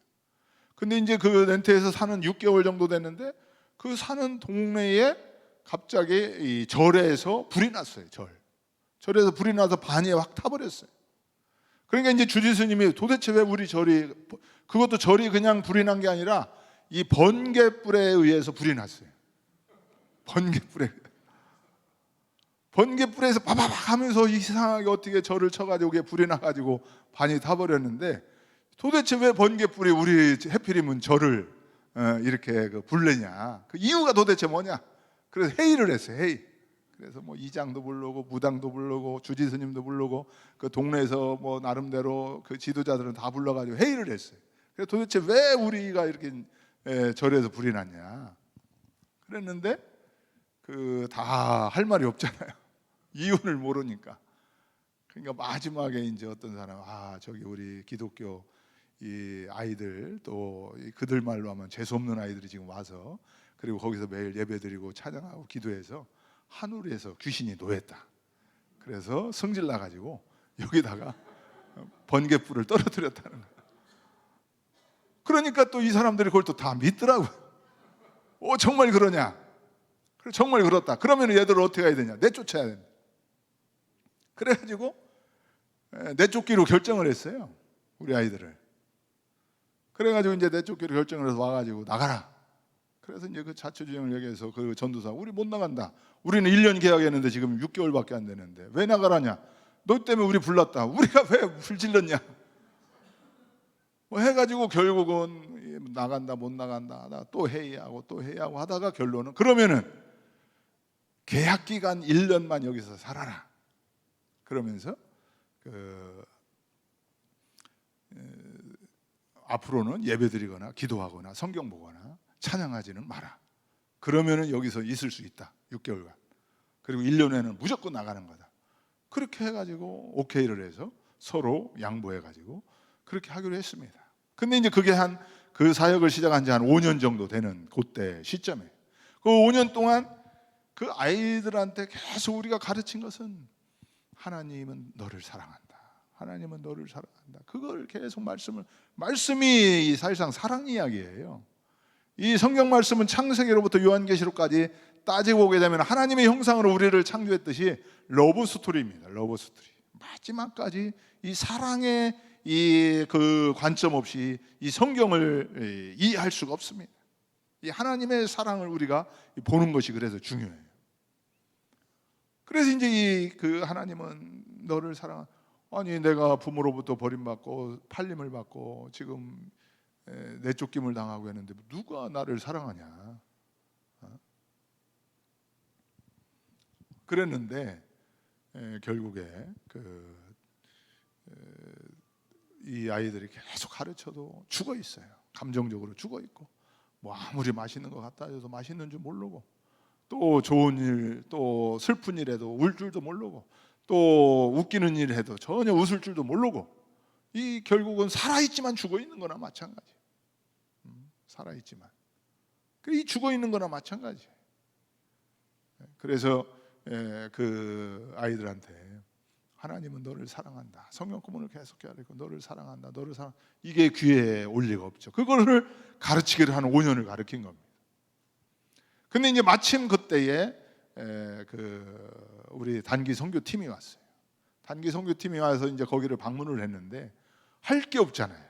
근데 이제 그 렌트에서 사는 6개월 정도 됐는데 그 사는 동네에 갑자기 이 절에서 불이 났어요. 절에서 불이 나서 반이 확 타버렸어요. 그러니까 이제 주지스님이 도대체 왜 우리 절이, 그것도 절이 그냥 불이 난 게 아니라 이 번개불에 의해서 불이 났어요. 번개불에서 바바박 하면서 이상하게 어떻게 절을 쳐가지고 그게 불이 나가지고 반이 타버렸는데, 도대체 왜 번개불이 우리 해필이면 절을 이렇게 불내냐, 그 이유가 도대체 뭐냐. 그래서 회의를 했어요. 그래서 뭐 이장도 부르고 무당도 부르고 주지스님도 부르고 그 동네에서 뭐 나름대로 그 지도자들은 다 불러가지고 회의를 했어요. 그래서 도대체 왜 우리가 이렇게 절에서 불이 났냐 그랬는데 그 다 할 말이 없잖아요. 이유를 모르니까. 그러니까 마지막에 이제 어떤 사람 저기 우리 기독교 이 아이들 또 그들 말로 하면 재수 없는 아이들이 지금 와서 그리고 거기서 매일 예배드리고 찬양하고 기도해서 하늘에서 귀신이 노했다. 그래서 성질 나가지고 여기다가 번갯불을 떨어뜨렸다는 거예요. 그러니까 또 이 사람들이 그걸 또 다 믿더라고요. 정말 그러냐? 그래, 정말 그렇다. 그러면 얘들을 어떻게 해야 되냐? 내쫓아야 된다. 그래가지고 내쫓기로 결정을 했어요. 우리 아이들을. 그래가지고 이제 내쫓기로 결정을 해서 와가지고 나가라. 그래서 이제 그 자초지종을 얘기해서 그 전도사 우리 못 나간다. 우리는 1년 계약했는데 지금 6개월밖에 안 되는데 왜 나가라냐? 너 때문에 우리 불났다. 우리가 왜 불질렀냐? 뭐 해가지고 결국은 나간다 못 나간다 또 회의하고 또 회의하고 하다가 결론은 그러면은 계약 기간 1년만 여기서 살아라. 그러면서 앞으로는 예배드리거나 기도하거나 성경 보거나 찬양하지는 마라. 그러면은 여기서 있을 수 있다. 6개월간. 그리고 1년에는 무조건 나가는 거다. 그렇게 해가지고 오케이를 해서 서로 양보해가지고 그렇게 하기로 했습니다. 근데 이제 그게 그 사역을 시작한 지 한 5년 정도 되는 그때 시점에 그 5년 동안 그 아이들한테 계속 우리가 가르친 것은 하나님은 너를 사랑한다. 하나님은 너를 사랑한다. 그걸 계속 말씀이 사실상 사랑 이야기예요. 이 성경 말씀은 창세기로부터 요한계시록까지 따지고 보게 되면 하나님의 형상으로 우리를 창조했듯이 러브 스토리입니다. 러브 스토리. 마지막까지 이 사랑의 그 관점 없이 이 성경을 이해할 수가 없습니다. 이 하나님의 사랑을 우리가 보는 것이 그래서 중요해요. 그래서 이제 그 하나님은 너를 아니 내가 부모로부터 버림받고 팔림을 받고 지금 내쫓김을 당하고 했는데 누가 나를 사랑하냐? 그랬는데 결국에 이 아이들이 계속 가르쳐도 죽어 있어요. 감정적으로 죽어 있고 뭐 아무리 맛있는 것 같다 해도 맛있는 줄 모르고 또 좋은 일, 또 슬픈 일에도 울 줄도 모르고 또 웃기는 일 해도 전혀 웃을 줄도 모르고 이 결국은 살아있지만 죽어 있는 거나 마찬가지. 살아있지만 이 죽어 있는 거나 마찬가지. 그래서 그 아이들한테 하나님은 너를 사랑한다. 성경 구문을 계속 해야 되고 너를 사랑한다. 너를 사랑. 이게 귀에 올 리가 없죠. 그거를 가르치기를 한 5년을 가르친 겁니다. 근데 이제 마침 그때에 우리 단기 선교팀이 왔어요. 단기 선교팀이 와서 이제 거기를 방문을 했는데 할 게 없잖아요.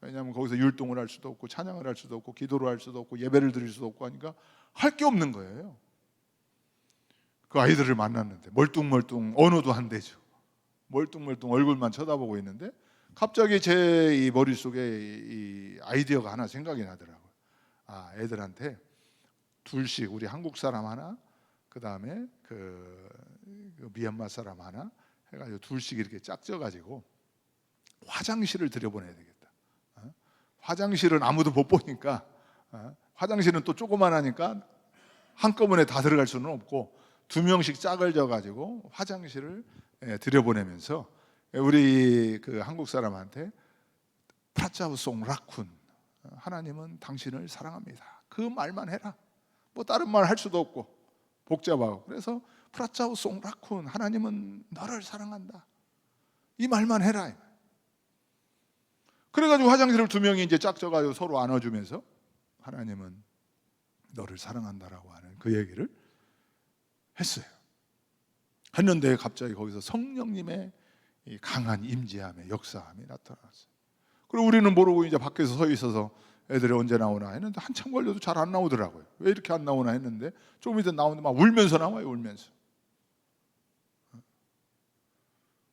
왜냐하면 거기서 율동을 할 수도 없고 찬양을 할 수도 없고 기도를 할 수도 없고 예배를 드릴 수도 없고 하니까 할 게 없는 거예요. 그 아이들을 만났는데 멀뚱멀뚱 언어도 안 되죠. 멀뚱멀뚱 얼굴만 쳐다보고 있는데 갑자기 제 이 머릿속에 이 아이디어가 하나 생각이 나더라고요. 애들한테 둘씩 우리 한국 사람 하나, 그 다음에 그 미얀마 사람 하나 해가지고 둘씩 이렇게 짝져가지고 화장실을 들여보내야 되겠다. 화장실은 아무도 못 보니까 화장실은 또 조그만하니까 한꺼번에 다 들어갈 수는 없고 2명씩 짝을 져가지고 화장실을 들여보내면서 우리 그 한국 사람한테 프라차우송 라쿤 하나님은 당신을 사랑합니다. 그 말만 해라. 뭐 다른 말 할 수도 없고 복잡하고 그래서 프라차우송 라쿤 하나님은 너를 사랑한다. 이 말만 해라. 그래가지고 화장실을 2명이 이제 짝져가지고 서로 안아주면서 하나님은 너를 사랑한다라고 하는 그 얘기를 했어요. 했는데 갑자기 거기서 성령님의 이 강한 임재함의 역사함이 나타났어요. 그리고 우리는 모르고 이제 밖에서 서 있어서 애들이 언제 나오나 했는데 한참 걸려도 잘 안 나오더라고요. 왜 이렇게 안 나오나 했는데 조금 이따 나오는데 막 울면서 나와요.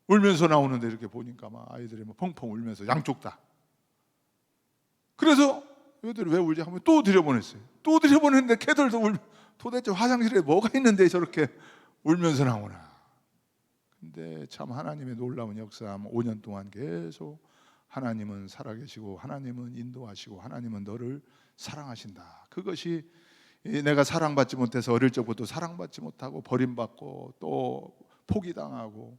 울면서 나오는데 이렇게 보니까 막 아이들이 막 펑펑 울면서 양쪽 다. 그래서 애들이 왜 울지 하면 또 들여보냈어요. 또 들여보냈는데 걔들도 도대체 화장실에 뭐가 있는데 저렇게 울면서 나오나. 근데 참 하나님의 놀라운 역사, 5년 동안 계속 하나님은 살아계시고 하나님은 인도하시고 하나님은 너를 사랑하신다. 그것이 내가 사랑받지 못해서 어릴 적부터 사랑받지 못하고 버림받고 또 포기당하고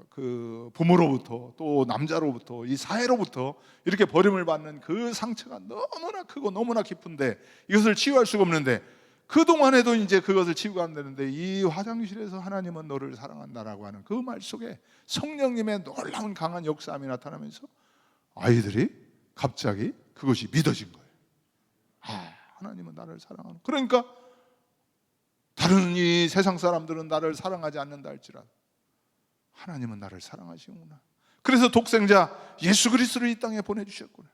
그 부모로부터 또 남자로부터 이 사회로부터 이렇게 버림을 받는 그 상처가 너무나 크고 너무나 깊은데 이것을 치유할 수가 없는데, 그동안에도 이제 그것을 치유가 안 되는데 이 화장실에서 하나님은 너를 사랑한다라고 하는 그 말 속에 성령님의 놀라운 강한 역사함이 나타나면서 아이들이 갑자기 그것이 믿어진 거예요. 하나님은 나를 사랑하는, 그러니까 다른 이 세상 사람들은 나를 사랑하지 않는다 할지라도 하나님은 나를 사랑하시는구나. 그래서 독생자 예수 그리스도를 이 땅에 보내주셨구나.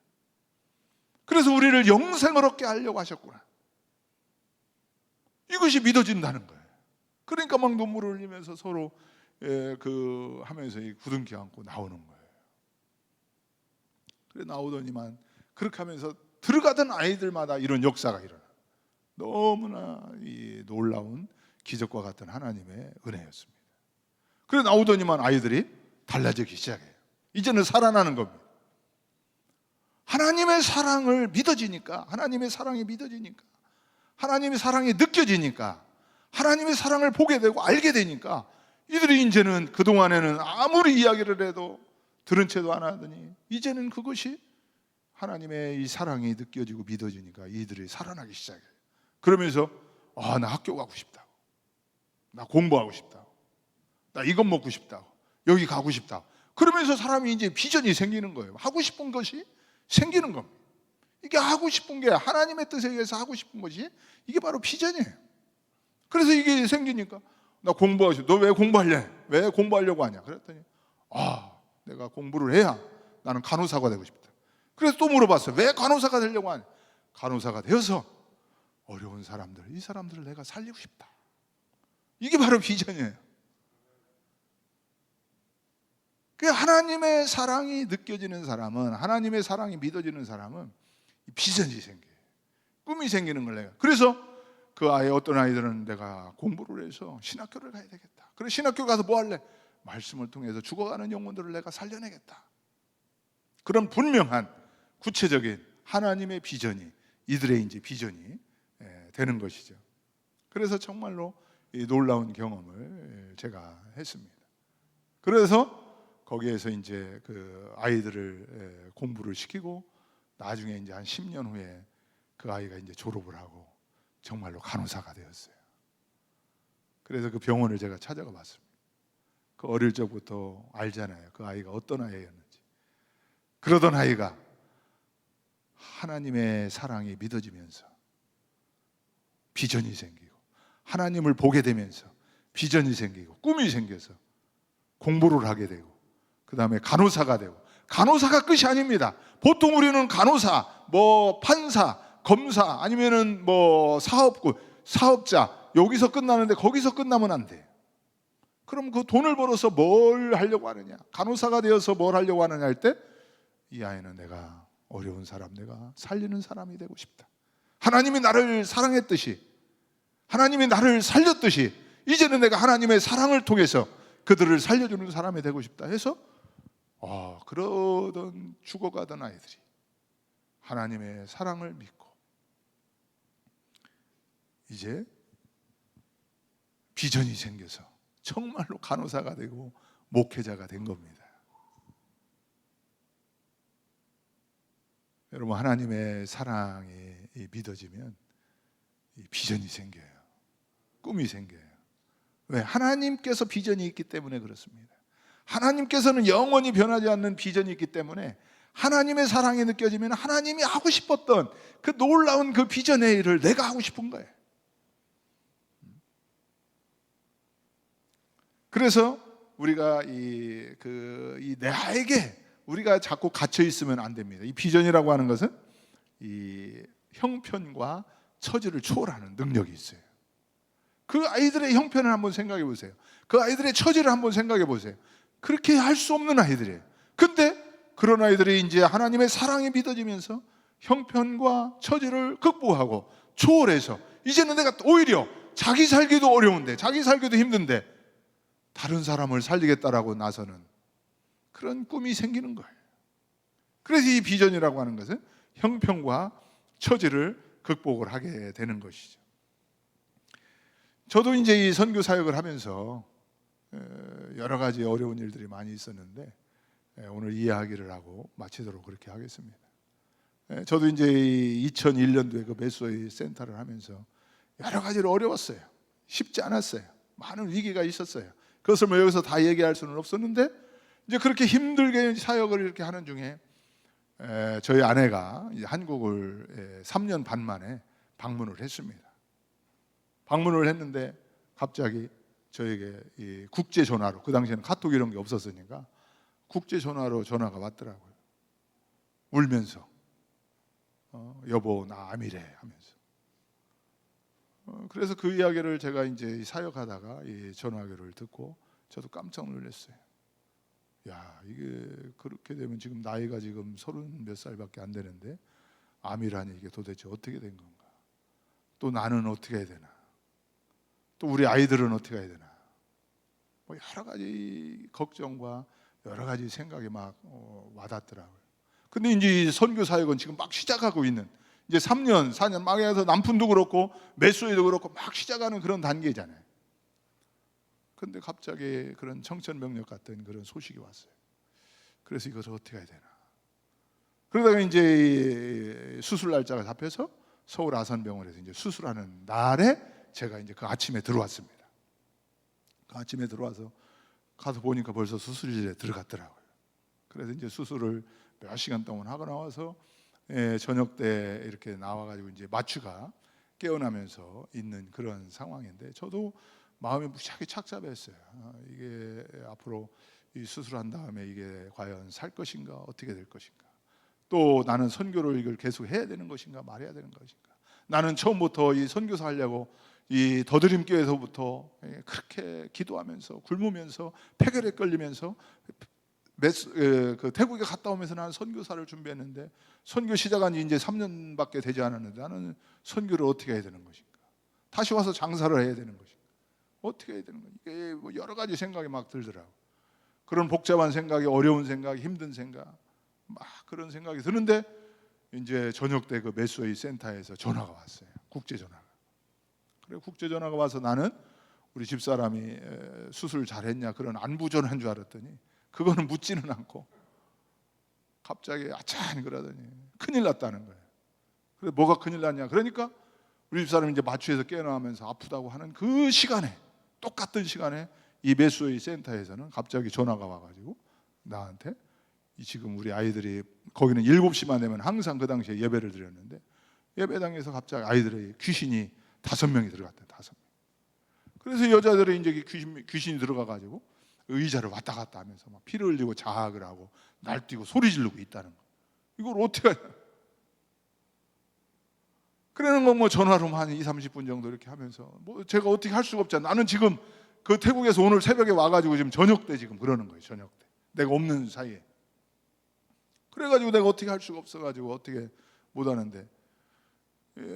그래서 우리를 영생을 얻게 하려고 하셨구나. 이것이 믿어진다는 거예요. 그러니까 막 눈물을 흘리면서 서로 하면서 부둥켜 안고 나오는 거예요. 그래 나오더니만 그렇게 하면서 들어가던 아이들마다 이런 역사가 일어나. 너무나 이 놀라운 기적과 같은 하나님의 은혜였습니다. 그래 나오더니만 아이들이 달라지기 시작해요. 이제는 살아나는 겁니다. 하나님의 사랑을 믿어지니까, 하나님의 사랑이 믿어지니까, 하나님의 사랑이 느껴지니까, 하나님의 사랑을 보게 되고 알게 되니까 이들이 이제는 그동안에는 아무리 이야기를 해도 들은 채도 안 하더니 이제는 그것이 하나님의 이 사랑이 느껴지고 믿어지니까 이들이 살아나기 시작해요. 그러면서 나 학교 가고 싶다고, 나 공부하고 싶다고, 나 이것 먹고 싶다고, 여기 가고 싶다고. 그러면서 사람이 이제 비전이 생기는 거예요. 하고 싶은 것이 생기는 겁니다. 이게 하고 싶은 게 하나님의 뜻에 의해서 하고 싶은 것이 이게 바로 비전이에요. 그래서 이게 생기니까 나 공부하고 싶어. 너 왜 공부할래? 왜 공부하려고 하냐? 그랬더니 내가 공부를 해야 나는 간호사가 되고 싶다. 그래서 또 물어봤어요. 왜 간호사가 되려고 하냐? 간호사가 되어서 어려운 사람들, 이 사람들을 내가 살리고 싶다. 이게 바로 비전이에요. 하나님의 사랑이 느껴지는 사람은, 하나님의 사랑이 믿어지는 사람은 비전이 생겨요. 꿈이 생기는 걸 내가. 그래서 그 어떤 아이들은 내가 공부를 해서 신학교를 가야 되겠다. 그래 신학교 가서 뭐 할래? 말씀을 통해서 죽어가는 영혼들을 내가 살려내겠다. 그런 분명한 구체적인 하나님의 비전이 이들의 이제 비전이 되는 것이죠. 그래서 정말로 이 놀라운 경험을 제가 했습니다. 그래서 거기에서 이제 그 아이들을 공부를 시키고 나중에 이제 한 10년 후에 그 아이가 이제 졸업을 하고 정말로 간호사가 되었어요. 그래서 그 병원을 제가 찾아가 봤습니다. 그 어릴 적부터 알잖아요. 그 아이가 어떤 아이였는지. 그러던 아이가 하나님의 사랑이 믿어지면서 비전이 생기고, 하나님을 보게 되면서 비전이 생기고 꿈이 생겨서 공부를 하게 되고, 그 다음에 간호사가 되고. 간호사가 끝이 아닙니다. 보통 우리는 간호사, 판사, 검사, 아니면은 사업구, 사업자, 여기서 끝나는데 거기서 끝나면 안 돼. 그럼 그 돈을 벌어서 뭘 하려고 하느냐? 간호사가 되어서 뭘 하려고 하느냐 할 때, 이 아이는 내가 어려운 사람, 내가 살리는 사람이 되고 싶다. 하나님이 나를 사랑했듯이, 하나님이 나를 살렸듯이 이제는 내가 하나님의 사랑을 통해서 그들을 살려주는 사람이 되고 싶다 해서 그러던 죽어가던 아이들이 하나님의 사랑을 믿고 이제 비전이 생겨서 정말로 간호사가 되고 목회자가 된 겁니다. 여러분, 하나님의 사랑이 믿어지면 비전이 생겨요. 꿈이 생겨요. 왜? 하나님께서 비전이 있기 때문에 그렇습니다. 하나님께서는 영원히 변하지 않는 비전이 있기 때문에 하나님의 사랑이 느껴지면 하나님이 하고 싶었던 그 놀라운 그 비전의 일을 내가 하고 싶은 거예요. 그래서 우리가 나에게 우리가 자꾸 갇혀 있으면 안 됩니다. 이 비전이라고 하는 것은 이 형편과 처지를 초월하는 능력이 있어요. 그 아이들의 형편을 한번 생각해 보세요. 그 아이들의 처지를 한번 생각해 보세요. 그렇게 할 수 없는 아이들이에요. 근데 그런 아이들이 이제 하나님의 사랑이 믿어지면서 형편과 처지를 극복하고 초월해서 이제는 내가 오히려 자기 살기도 어려운데, 자기 살기도 힘든데 다른 사람을 살리겠다라고 나서는 그런 꿈이 생기는 거예요. 그래서 이 비전이라고 하는 것은 형편과 처지를 극복을 하게 되는 것이죠. 저도 이제 이 선교 사역을 하면서 여러 가지 어려운 일들이 많이 있었는데 오늘 이야기를 하고 마치도록 그렇게 하겠습니다. 저도 이제 2001년도에 그 메소이 센터를 하면서 여러 가지로 어려웠어요. 쉽지 않았어요. 많은 위기가 있었어요. 그것을 뭐 여기서 다 얘기할 수는 없었는데 이제 그렇게 힘들게 사역을 이렇게 하는 중에 저희 아내가 이제 한국을 3년 반 만에 방문을 했습니다. 방문을 했는데 갑자기 저에게 이 국제 전화로, 그 당시에는 카톡 이런 게 없었으니까 국제 전화로 전화가 왔더라고요. 울면서 여보 나 암이래 하면서. 그래서 그 이야기를 제가 이제 사역하다가 이 전화기를 듣고 저도 깜짝 놀랐어요. 야, 이게 그렇게 되면 지금 나이가 지금 30 몇 살밖에 안 되는데 암이라니 이게 도대체 어떻게 된 건가? 또 나는 어떻게 해야 되나? 또 우리 아이들은 어떻게 해야 되나? 뭐 여러 가지 걱정과 여러 가지 생각이 막 와닿더라고요. 근데 이제 선교 사역은 지금 막 시작하고 있는, 이제 3년, 4년 막 해서 남푼도 그렇고 메소이도 그렇고 막 시작하는 그런 단계잖아요. 근데 갑자기 그런 청천벽력 같은 그런 소식이 왔어요. 그래서 이것을 어떻게 해야 되나? 그러다가 이제 수술 날짜가 잡혀서 서울 아산병원에서 이제 수술하는 날에 제가 이제 그 아침에 들어왔습니다. 그 아침에 들어와서 가서 보니까 벌써 수술실에 들어갔더라고요. 그래서 이제 수술을 몇 시간 동안 하고 나와서 저녁 때 이렇게 나와가지고 이제 마취가 깨어나면서 있는 그런 상황인데 저도 마음이 무지하게 착잡했어요. 이게 앞으로 이 수술한 다음에 이게 과연 살 것인가 어떻게 될 것인가, 또 나는 선교를 이걸 계속 해야 되는 것인가 말해야 되는 것인가. 나는 처음부터 이 선교사 하려고 이 더드림교회에서부터 그렇게 기도하면서 굶으면서 폐결에 끌리면서 그 태국에 갔다 오면서 나는 선교사를 준비했는데 선교 시작한 지 이제 3년밖에 되지 않았는데 나는 선교를 어떻게 해야 되는 것인가, 다시 와서 장사를 해야 되는 것인가, 어떻게 해야 되는 건가, 이게 뭐 여러 가지 생각이 막 들더라고. 그런 복잡한 생각이, 어려운 생각이, 힘든 생각, 막 그런 생각이 드는데 이제 저녁 때 그 메소이 센터에서 전화가 왔어요. 국제 전화가. 그래 국제 전화가 와서 나는 우리 집사람이 수술 잘했냐 그런 안부 전화인 줄 알았더니 그거는 묻지는 않고 갑자기 아찬 그러더니 큰일 났다는 거예요. 그래 뭐가 큰일 났냐? 그러니까 우리 집사람이 이제 마취해서 깨어나면서 아프다고 하는 그 시간에, 똑같은 시간에 이 메소이 센터에서는 갑자기 전화가 와가지고 나한테 지금 우리 아이들이, 거기는 7시만 되면 항상 그 당시에 예배를 드렸는데 예배당에서 갑자기 아이들의 귀신이 5명이 들어갔대. 5명. 그래서 여자들이 이제 귀신이 들어가가지고 의자를 왔다 갔다 하면서 막 피를 흘리고 자학을 하고 날뛰고 소리 지르고 있다는 거. 이걸 어떻게 하냐? 그러는 거 뭐 전화로 한 2, 30분 정도 이렇게 하면서 뭐 제가 어떻게 할 수가 없잖아. 나는 지금 그 태국에서 오늘 새벽에 와가지고 지금 저녁 때 지금 그러는 거예요. 저녁 때 내가 없는 사이에. 그래가지고 내가 어떻게 할 수가 없어가지고 어떻게 못 하는데,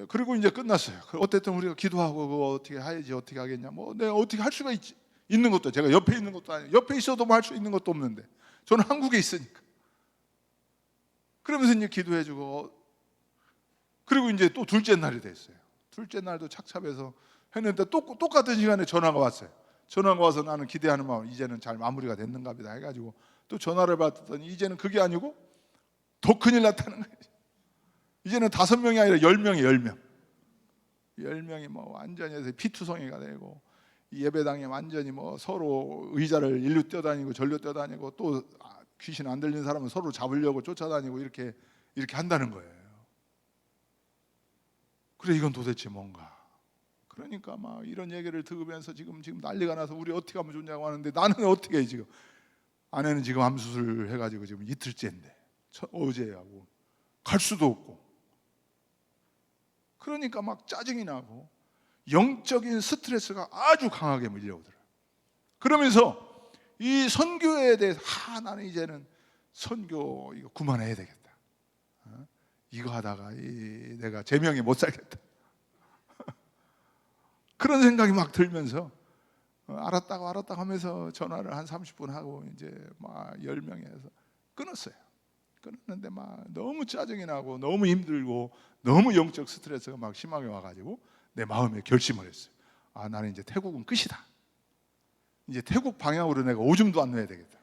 그리고 이제 끝났어요. 어쨌든 우리가 기도하고 그거 어떻게 해야지, 어떻게 하겠냐. 뭐 내가 어떻게 할 수가 있는 것도, 제가 옆에 있는 것도 아니고 옆에 있어도 뭐 할 수 있는 것도 없는데 저는 한국에 있으니까. 그러면서 이제 기도해주고, 그리고 이제 또 둘째 날이 됐어요. 둘째 날도 착잡해서 했는데 또 똑같은 시간에 전화가 왔어요. 전화가 와서 나는 기대하는 마음, 이제는 잘 마무리가 됐는가 보다 해가지고 또 전화를 받았더니 이제는 그게 아니고 더 큰일 났다는 거예요. 이제는 5명이 아니라 10명이 10명. 10명이 뭐 완전히 피투성이가 되고 예배당에 완전히 뭐 서로 의자를 일로 뛰어다니고 절로 뛰어다니고 또 귀신 안 들리는 사람은 서로 잡으려고 쫓아다니고 이렇게 한다는 거예요. 그래 이건 도대체 뭔가. 그러니까 막 이런 얘기를 들으면서 지금 난리가 나서 우리 어떻게 하면 좋냐고 하는데 나는 어떻게 해 지금. 아내는 지금 암 수술 해가지고 지금 이틀째인데 어제하고 갈 수도 없고. 그러니까 막 짜증이 나고 영적인 스트레스가 아주 강하게 밀려오더라고요. 그러면서 이 선교에 대해서 나는 이제는 선교 이거 그만해야 되겠다. 이거 하다가 내가 제명에 못 살겠다. 그런 생각이 막 들면서 알았다고 하면서 전화를 한 30분 하고 이제 막 10명이 해서 끊었어요. 끊었는데 막 너무 짜증이 나고 너무 힘들고 너무 영적 스트레스가 막 심하게 와가지고 내 마음에 결심을 했어요. 아, 나는 이제 태국은 끝이다. 이제 태국 방향으로 내가 오줌도 안 넣어야 되겠다.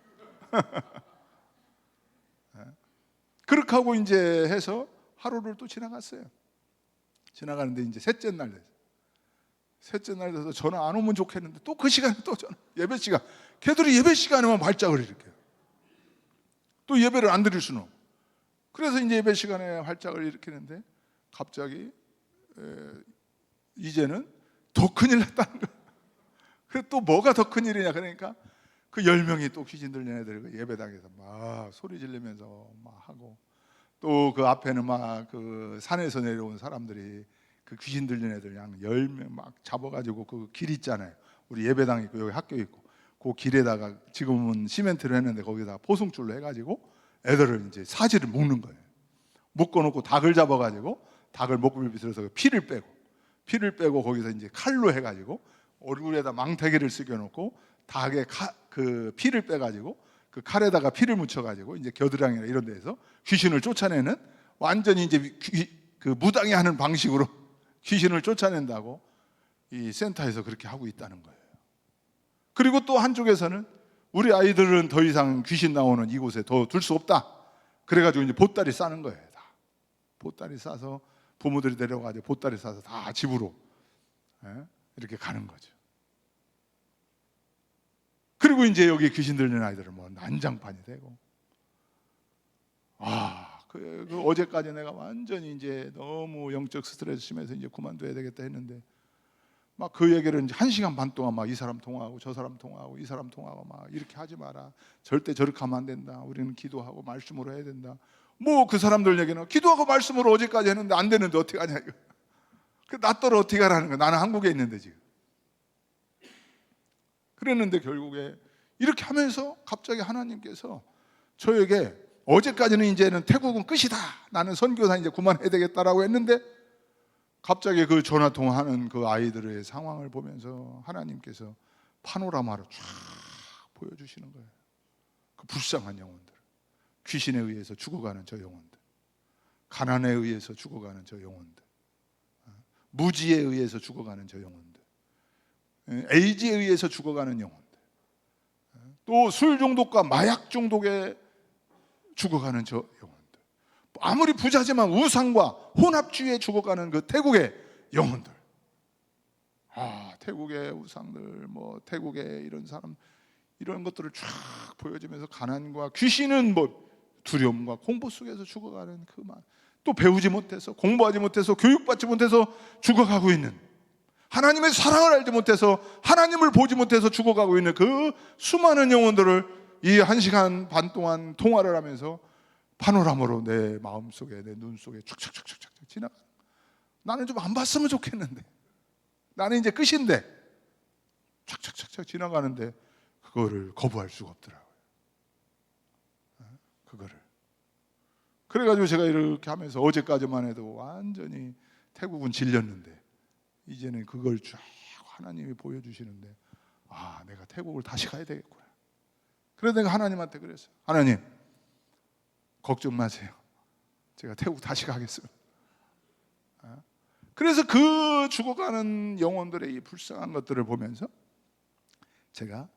그렇게 하고 이제 해서 하루를 또 지나갔어요. 지나가는데 이제 셋째 날 됐어요. 셋째 날 돼서 전화 안 오면 좋겠는데 또 그 시간에 또 전화, 예배 시간. 걔들이 예배 시간에만 발작을 일으켜요. 또 예배를 안 드릴 수는 없고. 그래서 이제 예배 시간에 활짝을 일으키는데 갑자기 이제는 더 큰일 났다는 거예요. 그래 또 뭐가 더 큰일이냐 그러니까 그 10명이 또 귀신 들린 애들 그 예배당에서 막 소리 지르면서 막 하고, 또 그 앞에는 막 그 산에서 내려온 사람들이 그 귀신 들린 애들 양 10명 막 잡아가지고 그 길 있잖아요. 우리 예배당 있고 여기 학교 있고 그 길에다가 지금은 시멘트를 했는데 거기다가 포승줄로 해가지고 애들을 이제 사지를 묶는 거예요. 묶어놓고 닭을 잡아가지고 닭을 목을 비틀어서 피를 빼고 거기서 이제 칼로 해가지고 얼굴에다 망태기를 쓰겨놓고 닭의 그 피를 빼가지고 그 칼에다가 피를 묻혀가지고 이제 겨드랑이나 이런 데에서 귀신을 쫓아내는, 완전히 이제 그 무당이하는 방식으로 귀신을 쫓아낸다고 이 센터에서 그렇게 하고 있다는 거예요. 그리고 또 한쪽에서는 우리 아이들은 더 이상 귀신 나오는 이곳에 더 둘 수 없다. 그래가지고 이제 보따리 싸는 거예요. 다 보따리 싸서 부모들이 데려가지고 보따리 싸서 다 집으로 이렇게 가는 거죠. 그리고 이제 여기 귀신 들린 아이들은 뭐 난장판이 되고, 그 어제까지 내가 완전히 이제 너무 영적 스트레스 심해서 이제 그만둬야 되겠다 했는데 막 그 얘기를 이제 1시간 반 동안 막 이 사람 통화하고 저 사람 통화하고 이 사람 통화하고 막 이렇게 하지 마라, 절대 저렇게 하면 안 된다, 우리는 기도하고 말씀으로 해야 된다. 뭐 그 사람들 얘기는 기도하고 말씀으로 어제까지 했는데 안 되는데 어떻게 하냐 이거. 그 낫더러 어떻게 하라는 거야. 나는 한국에 있는데 지금. 그랬는데 결국에 이렇게 하면서 갑자기 하나님께서 저에게 어제까지는 이제는 태국은 끝이다, 나는 선교사 이제 그만해야 되겠다라고 했는데 갑자기 그 전화 통화하는 그 아이들의 상황을 보면서 하나님께서 파노라마로 쫙 보여주시는 거예요. 그 불쌍한 영혼들, 귀신에 의해서 죽어가는 저 영혼들, 가난에 의해서 죽어가는 저 영혼들, 무지에 의해서 죽어가는 저 영혼들, 에이즈에 의해서 죽어가는 영혼들, 또 술 중독과 마약 중독에 죽어가는 저 영혼들, 아무리 부자지만 우상과 혼합주의에 죽어가는 그 태국의 영혼들. 태국의 우상들, 뭐 태국의 이런 사람, 이런 것들을 쫙 보여주면서 가난과 귀신은 뭐 두려움과 공포 속에서 죽어가는 그만, 또 배우지 못해서 공부하지 못해서 교육받지 못해서 죽어가고 있는, 하나님의 사랑을 알지 못해서 하나님을 보지 못해서 죽어가고 있는 그 수많은 영혼들을 이 1시간 반 동안 통화를 하면서 파노라마로 내 마음속에, 내 눈 속에 촥촥촥촥 지나가. 나는 좀 안 봤으면 좋겠는데, 나는 이제 끝인데 촥촥촥촥 지나가는데 그거를 거부할 수가 없더라고요. 그거를. 그래가지고 제가 이렇게 하면서 어제까지만 해도 완전히 태국은 질렸는데 이제는 그걸 쫙 하나님이 보여주시는데 내가 태국을 다시 가야 되겠구나. 그래서 내가 하나님한테 그랬어요. 하나님, 걱정 마세요. 제가 태국 다시 가겠습니다. 그래서 그 죽어가는 영혼들의 이 불쌍한 것들을 보면서 제가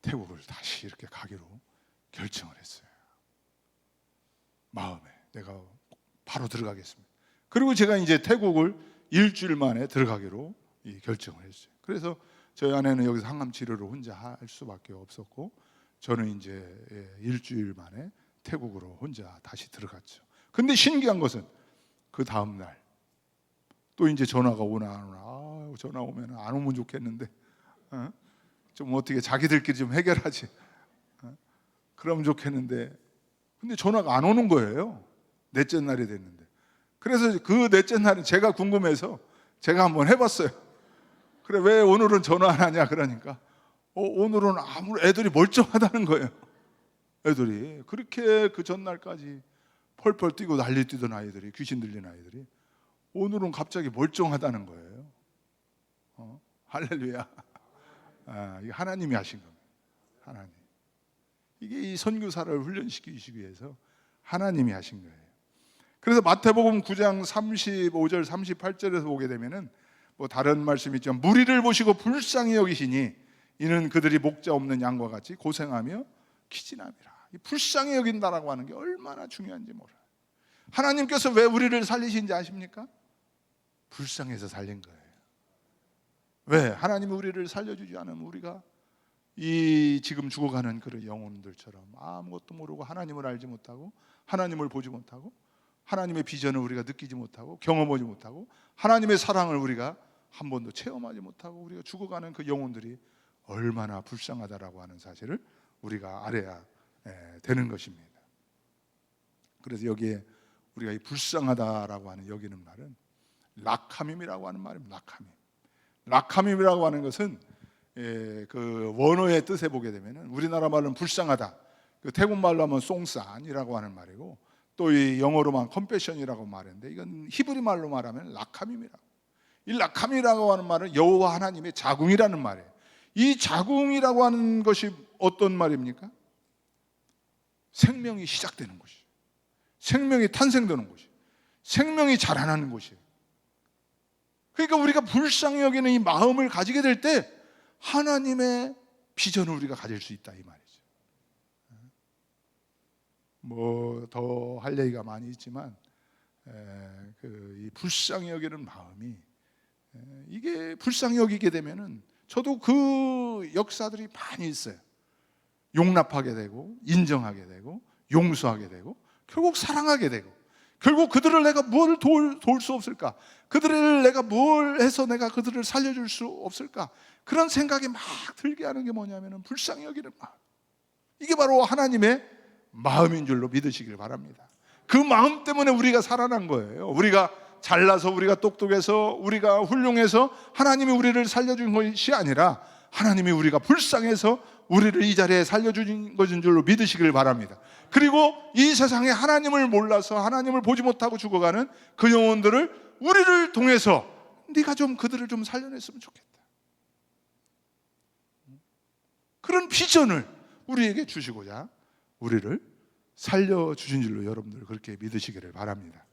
태국을 다시 이렇게 가기로 결정을 했어요. 마음에 내가 바로 들어가겠습니다. 그리고 제가 이제 태국을 일주일 만에 들어가기로 결정을 했어요. 그래서 저희 아내는 여기서 항암 치료를 혼자 할 수밖에 없었고, 저는 이제 일주일 만에 태국으로 혼자 다시 들어갔죠. 근데 신기한 것은 그 다음 날 또 이제 전화가 오나 안 오나. 전화 오면 안 오면 좋겠는데 좀 어떻게 자기들끼리 좀 해결하지. 그러면 좋겠는데, 근데 전화가 안 오는 거예요. 넷째 날이 됐는데. 그래서 그 넷째 날은 제가 궁금해서 제가 한번 해봤어요. 그래, 왜 오늘은 전화 안 하냐 그러니까 오늘은 애들이 멀쩡하다는 거예요. 애들이 그렇게 그 전날까지 펄펄 뛰고 난리 뛰던 아이들이, 귀신 들린 아이들이 오늘은 갑자기 멀쩡하다는 거예요. 할렐루야. 이게 하나님이 하신 겁니다. 하나님. 이게 이 선교사를 훈련시키기 위해서 하나님이 하신 거예요. 그래서 마태복음 9장 35절 38절에서 보게 되면은 뭐 다른 말씀이 있지만 무리를 보시고 불쌍히 여기시니 이는 그들이 목자 없는 양과 같이 고생하며 기진함이라. 이 불쌍히 여긴다라고 하는 게 얼마나 중요한지 몰라요. 하나님께서 왜 우리를 살리신지 아십니까? 불쌍해서 살린 거예요. 왜? 하나님이 우리를 살려주지 않으면 우리가 이 지금 죽어가는 그런 영혼들처럼 아무것도 모르고 하나님을 알지 못하고 하나님을 보지 못하고 하나님의 비전을 우리가 느끼지 못하고 경험하지 못하고 하나님의 사랑을 우리가 한 번도 체험하지 못하고 우리가 죽어가는 그 영혼들이 얼마나 불쌍하다라고 하는 사실을 우리가 알아야 되는 것입니다. 그래서 여기에 우리가 이 불쌍하다라고 하는 여기는 말은 라카밈이라고 하는 말입니다. 라카밈이라고 하는 것은 그 원어의 뜻에 보게 되면은 우리나라 말로는 불쌍하다, 그 태국 말로 하면 송산이라고 하는 말이고 또 이 영어로만 컴패션이라고 말하는데 이건 히브리 말로 말하면 라카밈이라고. 이 라카밈이라고 하는 말은 여호와 하나님의 자궁이라는 말이에요. 이 자궁이라고 하는 것이 어떤 말입니까? 생명이 시작되는 곳이, 생명이 탄생되는 곳이, 생명이 자라나는 곳이에요. 그러니까 우리가 불쌍히 여기는 이 마음을 가지게 될 때 하나님의 비전을 우리가 가질 수 있다 이 말이죠. 뭐 더 할 얘기가 많이 있지만 이 불쌍히 여기는 마음이 이게 불쌍히 여기게 되면은 저도 그 역사들이 많이 있어요. 용납하게 되고 인정하게 되고 용서하게 되고 결국 사랑하게 되고 결국 그들을 내가 뭘 도울 수 없을까? 그들을 내가 뭘 해서 내가 그들을 살려줄 수 없을까? 그런 생각이 막 들게 하는 게 뭐냐면 불쌍히 여기는 마음. 이게 바로 하나님의 마음인 줄로 믿으시길 바랍니다. 그 마음 때문에 우리가 살아난 거예요. 우리가 잘나서 우리가 똑똑해서 우리가 훌륭해서 하나님이 우리를 살려준 것이 아니라 하나님이 우리가 불쌍해서 우리를 이 자리에 살려준 것인 줄로 믿으시길 바랍니다. 그리고 이 세상에 하나님을 몰라서 하나님을 보지 못하고 죽어가는 그 영혼들을 우리를 통해서 네가 좀 그들을 좀 살려냈으면 좋겠다. 그런 비전을 우리에게 주시고자 우리를 살려주신 줄로 여러분들 그렇게 믿으시기를 바랍니다.